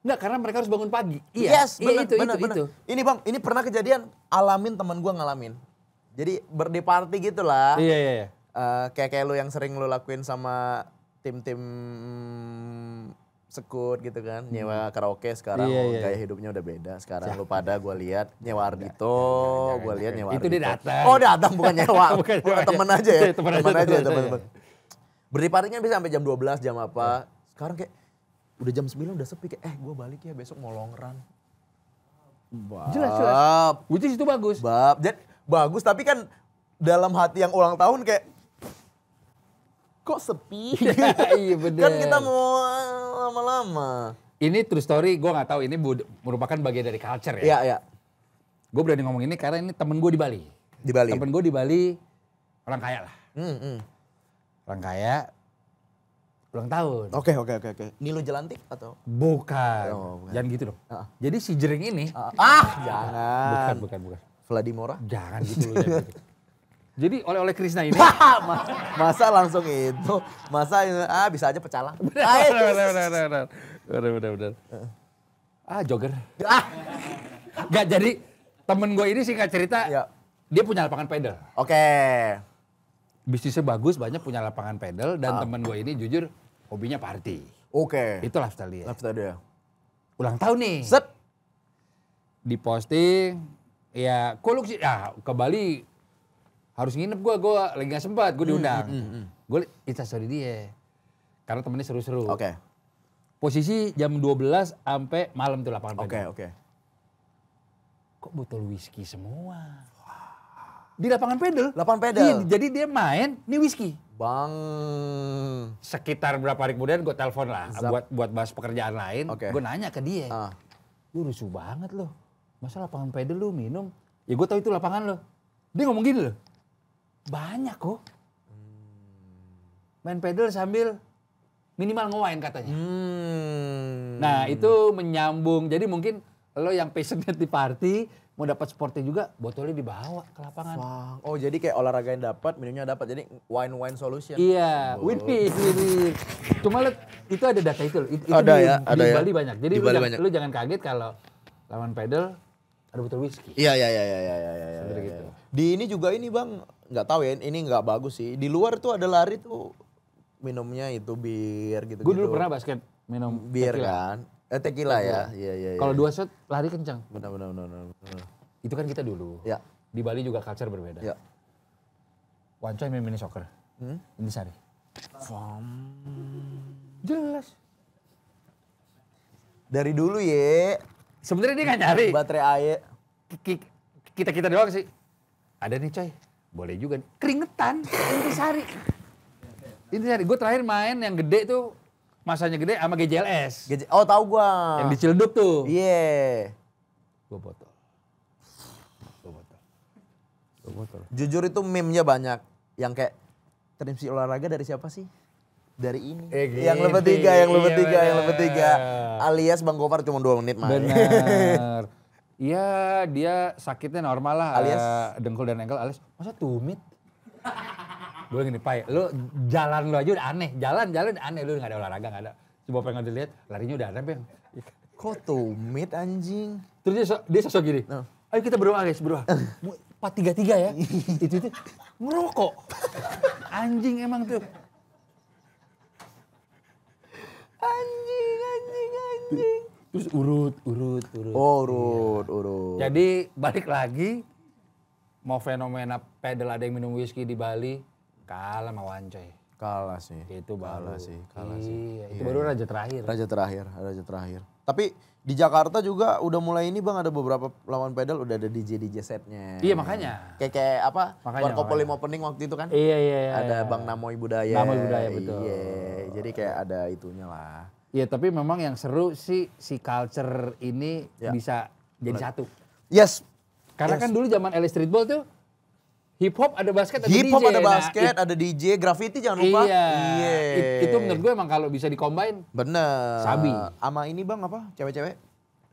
Enggak, karena mereka harus bangun pagi. Benar. Itu. Ini bang, ini pernah kejadian, teman gue ngalamin. Jadi birthday party gitu lah. Iya. Kayak lu yang sering lu lakuin sama tim-tim sekut gitu kan. Nyewa karaoke sekarang, gaya hidupnya udah beda. Sekarang lu pada gue lihat nyewa Ardito, gue lihat nyewa Ardito. Itu dia datang. Oh datang bukan nyewa. Temen aja ya. Temen aja. Birthday party-nya bisa sampai jam 12, jam apa. Sekarang kayak udah jam 9 udah sepi kayak gue balik ya besok mau long run. Jelas. Which is itu bagus. Jadi bagus tapi kan dalam hati yang ulang tahun kayak kok sepi. Iya bener. Kan kita mau lama-lama. Ini true story, gue nggak tahu ini merupakan bagian dari culture ya. Iya. Gue berani ngomong ini karena ini temen gue di Bali. Temen gue di Bali orang kaya lah. Orang kaya. Ulang tahun. Oke. Nilo Jelantik atau? Bukan. Jangan gitu dong. Jadi si Jering ini. Jangan. Bukan. Vladimora? Jangan gitu loh. Jadi oleh-oleh Krishna ini. Masa langsung itu. Bisa aja pecalang. Bener. Jogger. Gak, jadi temen gue ini singkat cerita. Dia punya lapangan pedal. Oke. Bisnisnya bagus, banyak punya lapangan pedal. Dan temen gue ini jujur hobinya party. Oke. Itu lifestyle dia. Ulang tahun nih. Set. Diposting. Ya, kok lu sih? Ke Bali harus nginep gue lagi gak sempat, gue diundang. Gue instastory dia. Karena temennya seru-seru. Oke. Posisi jam 12 sampai malam tuh lapangan pedal. Oke. Kok botol whisky semua? Di lapangan pedal. Iya, jadi dia main, nih whisky. Bang. Sekitar berapa hari kemudian gue telepon lah. Buat bahas pekerjaan lain. Gue nanya ke dia. Lu rusuh banget loh. Masa lapangan pedal lu minum? Ya gue tahu itu lapangan lo. Dia ngomong gini loh. Banyak kok. Main pedal sambil minimal ngewain katanya. Nah itu menyambung. Jadi mungkin lo yang passionate di party, mau dapat sportnya juga, botolnya dibawa ke lapangan. Oh jadi kayak olahraga yang dapat, minumnya dapat. Jadi wine solution. Iya, win-win. Cuma itu ada data itu loh. Itu ada di Bali banyak. Jadi lu jangan kaget kalau lawan pedal ada botol whisky. Iya. Gitu. Di ini juga ini bang, nggak tahu ya, ini nggak bagus sih. Di luar tuh ada lari tuh minumnya itu bir gitu. Gue dulu pernah basket minum bir tequila. Kan. Tequila ya. Iya. Kalau 2 shot lari kencang. Benar. Itu kan kita dulu. Ya. Di Bali juga culture berbeda. Ya. Wancoy main mini soccer. Ini Sari. Jelas. Dari dulu ya. Sebenarnya dia nggak nyari. Baterai air. Kita doang sih. Ada nih coy. Boleh juga. Keringetan. Intisari. Gue terakhir main yang gede tuh. Masanya gede sama GJLS. Oh tahu gua. Yang di Ciledug tuh. Iya. Gue botol. Jujur itu meme-nya banyak. Yang kayak trimsi olahraga dari siapa sih? Dari ini. Yang lu bertiga. Alias Bang Gofar cuma 2 menit main. Benar. Iya dia sakitnya normal lah. Alias dengkul dan ankle alias. Masa tumit? Gue gini, Pai, lu jalan lu aja udah aneh. Jalan aneh, lu gak ada olahraga, gak ada. Coba pengen dilihat, larinya udah aneh, Bang. Kok tumit anjing? Terus dia sosok gini, ayo kita berdoa guys, berdoa. 4-3-3 ya. itu ngerokok. Anjing emang tuh. Anjing. Terus urut. Oh, urut. Jadi balik lagi, mau fenomena pedal ada yang minum whisky di Bali, kalah sama Wancoy. Kalah sih. Itu baru. Kalah sih. Itu baru raja terakhir. Raja terakhir. Tapi di Jakarta juga udah mulai ini Bang, ada beberapa lawan pedal udah ada DJ setnya. Iya makanya. Kayak apa? Warkopol opening waktu itu kan? Iya. Ada Bang Namoy Budaya. Namoy Budaya betul. Iya. Jadi kayak ada itunya lah. Iya tapi memang yang seru sih si culture ini bisa jadi satu. Yes. Karena kan dulu zaman LA Streetball tuh hip hop ada basket ada DJ. Hip hop ada basket, nah, ada DJ, graffiti jangan lupa. Iya. Itu menurut gue emang kalau bisa dicombine. Bener. Sabi. Sama ini Bang apa? Cewek-cewek?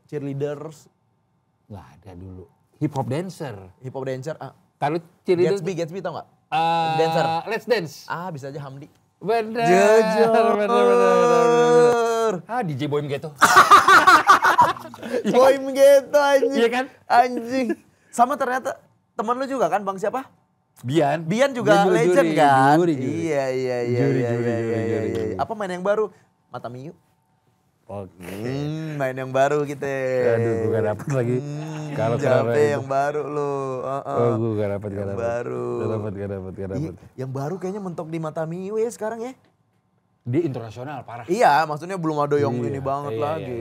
Cheerleaders. Nggak ada dulu. Hip hop dancer. Kalau cheerleader. Gatsby tau gak? Dancer. Let's Dance. Bisa aja Hamdi. Bener. DJ Boym Ghetto. Boym Ghetto anjing. Iya kan? Anjing. Sama ternyata teman lu juga kan Bang siapa? Bian juga legend kan? Juri. Iya. Juri. Apa main yang baru? Mata Miu. Oke. Main yang baru kita. Aduh, gue gak dapet lagi. Kalau yang baru lu. Gue gak dapet. Baru. Gak dapet. Yang baru kayaknya mentok di Mata Miu ya sekarang ya. Dia internasional parah. Iya, maksudnya belum ada yang ini banget lagi.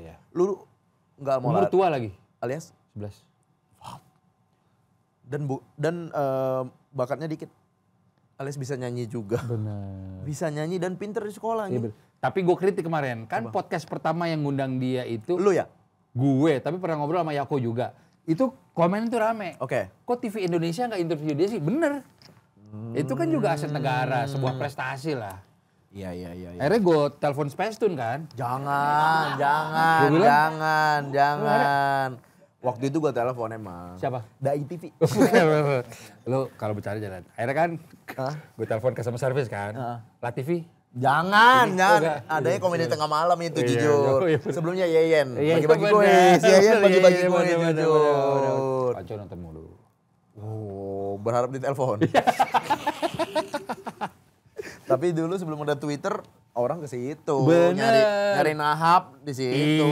Iya. Lu nggak mau umur tua lagi. Alias 11. Dan bakatnya dikit. Alias bisa nyanyi juga. Benar. Bisa nyanyi dan pinter di sekolah. Iya, tapi gue kritik kemarin. Kan podcast pertama yang ngundang dia itu. Lu ya? Gue, tapi pernah ngobrol sama Yako juga. Itu komen tuh rame. Oke. Kok TV Indonesia nggak interview dia sih? Bener. Itu kan juga aset negara, sebuah prestasi lah. Iya. Akhirnya gue telepon Space Tune kan. Jangan. Waktu itu gue telepon emang. Siapa? Dai TV. Lu kalau bercanda jalan. Akhirnya kan gue telepon customer service kan. La TV. Jangan. Adanya komedi tengah malam itu jujur. Sebelumnya Yeyen. Bagi-bagi kuis. Bagi-bagi kuis jujur. Panco nonton mulu. Oh, berharap ditelepon. Tapi dulu sebelum ada Twitter, orang ke situ. Nyari nahap di situ.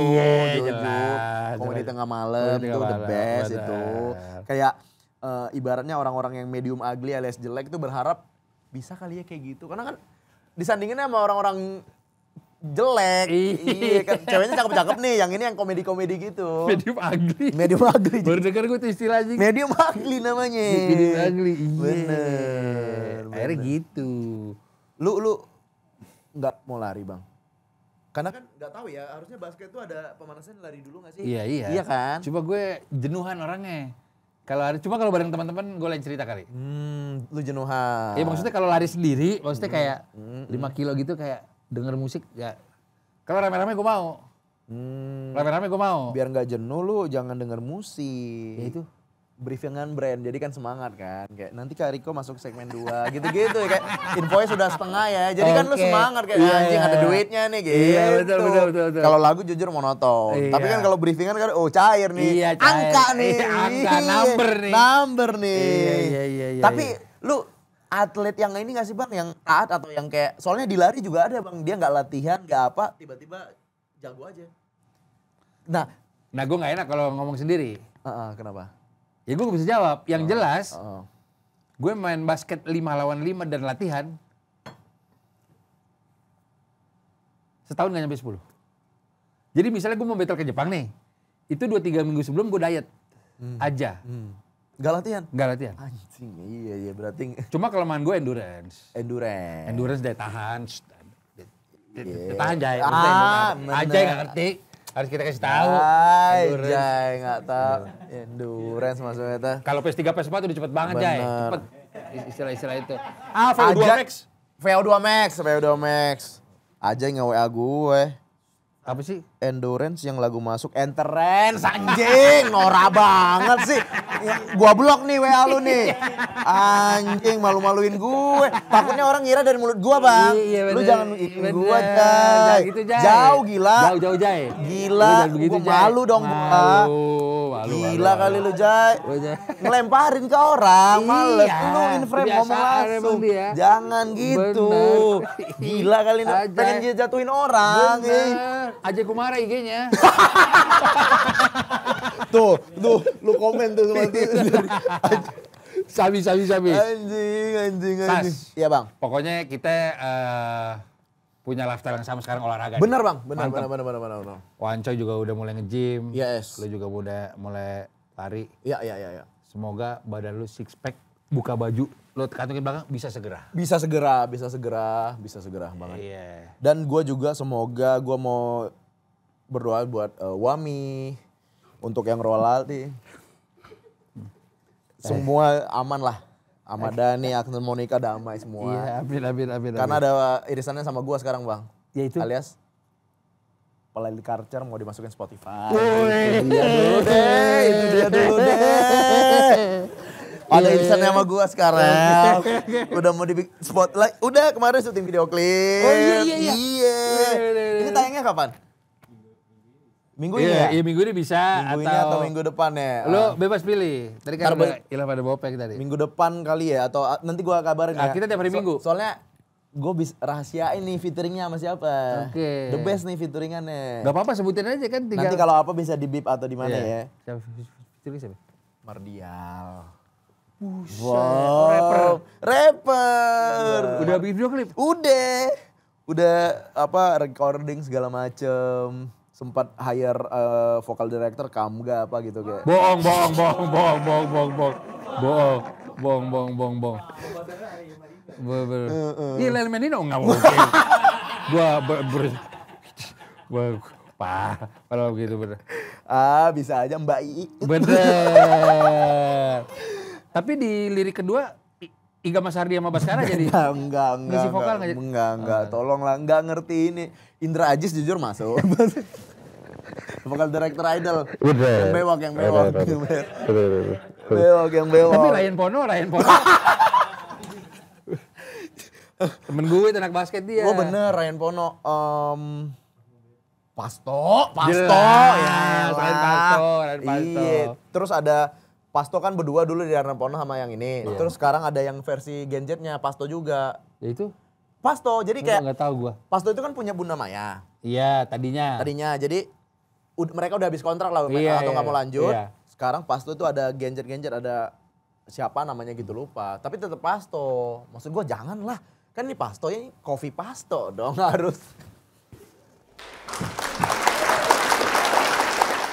Jelas. Komedi tengah malam tuh the best itu. Kayak ibaratnya orang-orang yang medium ugly alias jelek tuh berharap bisa kali ya kayak gitu. Karena kan disandinginnya sama orang-orang jelek. Iya kan, ceweknya cakep-cakep nih, yang ini yang komedi-komedi gitu. Medium ugly. Baru denger gue tuh istilah aja. Medium ugly namanya. Medium ugly, iya. Bener. Akhirnya gitu. Lu nggak mau lari Bang? Karena kan nggak tahu ya, harusnya basket tuh ada pemanasan lari dulu nggak sih? Iya. Iya kan? Cuma gue jenuhan orangnya. Cuma kalau bareng teman-teman gue lain cerita kali. Lu jenuhan. Iya maksudnya kalau lari sendiri, maksudnya kayak 5 kilo gitu kayak denger musik ya. Kalau rame-rame gue mau. Rame-rame gue mau. Biar nggak jenuh lu jangan denger musik. Ya itu. Briefingan brand, jadi kan semangat kan. Kayak nanti Kak Riko masuk segmen 2 gitu-gitu ya. Kayak infonya sudah setengah ya. Jadi kan lu semangat kayak anjing ada duitnya nih gitu. Iya betul. Kalau lagu jujur monoton. Iya. Tapi kan kalau briefingan kan cair nih. Iya, cair. Angka nih. Angka, number nih. Iya. Tapi lu atlet yang ini gak sih Bang? Yang taat atau yang kayak, soalnya di lari juga ada Bang. Dia gak latihan, gak apa, tiba-tiba jago aja. Nah gue gak enak kalau ngomong sendiri. Kenapa? Ya gue gak bisa jawab. Yang jelas, gue main basket 5 lawan 5 dan latihan. Setahun gak nyampe 10. Jadi misalnya gue mau battle ke Jepang nih. Itu 2-3 minggu sebelum gue diet. Aja. Gak latihan? Gak latihan. Anjing, iya berarti. Cuma kelemahan gue endurance. Endurance daya tahan. Tahan Jay. Ajay gak ngerti. Harus kita kasih tahu. Jay nggak tahu. Endurance maksudnya itu. Kalau PS3 PS4 udah cepet banget Jay. Cepet istilah-istilah itu. VO2 Max. Ajay nge-WA gue. Apa sih? Endurance yang lagu masuk Enterance anjing. Norak banget sih. Gua blok nih WA lu nih. Anjing malu-maluin gue. Takutnya orang ngira dari mulut gua Bang. Iya, lu jangan ikutin gua Jay. Gitu, Jay. Jauh gila. Jauh Jay. Gila. Gua malu dong gua. malu. Gila kali lu, Jay. Ngelemparin ke orang, males. Lu in frame ngomong langsung. Jangan gitu. Bener. Gila kali lu, pengen dia jatuhin orang. Bener. Ajay Kumara IG-nya. Tuh, lu komen tuh semua tuh. Sabi. Anjing. Iya bang. Pokoknya kita punya lifestyle yang sama sekarang olahraga. Bener bang, bener. Wancoy juga udah mulai nge-gym. Yes. Lu juga udah mulai lari. Iya. Semoga badan lu six pack, buka baju, lu kantongin belakang bisa segera. Bisa segera banget. Iya. Dan gue juga semoga gue mau berdoa buat Wami untuk yang royalti. Semua aman lah. Sama Dhani, Agnes Monica damai semua. Iya, amin. Karena ada irisannya sama gua sekarang bang. Yaitu? Alias Playlist Culture mau dimasukin Spotify. Itu dia dulu deh. Ada irisannya sama gua sekarang. Udah mau di spotlight. Udah kemarin syuting video klip. Oh iya. Ini tayangnya kapan? Minggu ini ya? Iya minggu ini bisa. Minggu ini atau minggu depan ya? Lo bebas pilih. Tadi kan ada Ilham ada Bopek tadi. Minggu depan kali ya atau nanti gua kabarin ya. Kita tiap hari Minggu. Soalnya gue bisa rahasiain nih featuringnya sama siapa. Oke. The best nih featuringannya. Gak apa-apa sebutin aja kan. Nanti kalau apa bisa di beep atau di mana ya. Featuring siapa? Mardial. Wow. Rapper. Udah bikin video klip? Udah apa recording segala macem. Sempat hire vocal director Kamga apa gitu kayak. Bohong. Iya Lelmen ini nggak mungkin. Kalau begitu bener. Bisa aja Mbak Ii. Bener. Tapi di lirik kedua Iga Mas Hardi sama Baskara jadi enggak. ngisi vokal nggak? Enggak. Tolonglah, enggak ngerti ini. Indra Ajis jujur masuk. Vokal director Idol. Yang bewok. Tapi Ryan Pono. Temen gue itu anak basket dia. Oh bener Ryan Pono. Pasto ya. Ryan Pasto. Iya. Terus ada Pasto kan berdua dulu di Ryan Pono sama yang ini. Iya. Terus sekarang ada yang versi Genjetnya Pasto juga. Ya itu? Pasto. Jadi kayak nggak tahu gua. Pasto itu kan punya Bunda Maya. Iya tadinya. Jadi mereka udah habis kontrak lah atau nggak mau lanjut. Iya. Sekarang Pasto itu ada Genjet ada siapa namanya gitu lupa. Tapi tetap Pasto. Maksud gue jangan lah. Kan ini Pasto ini Coffee Pasto dong harus.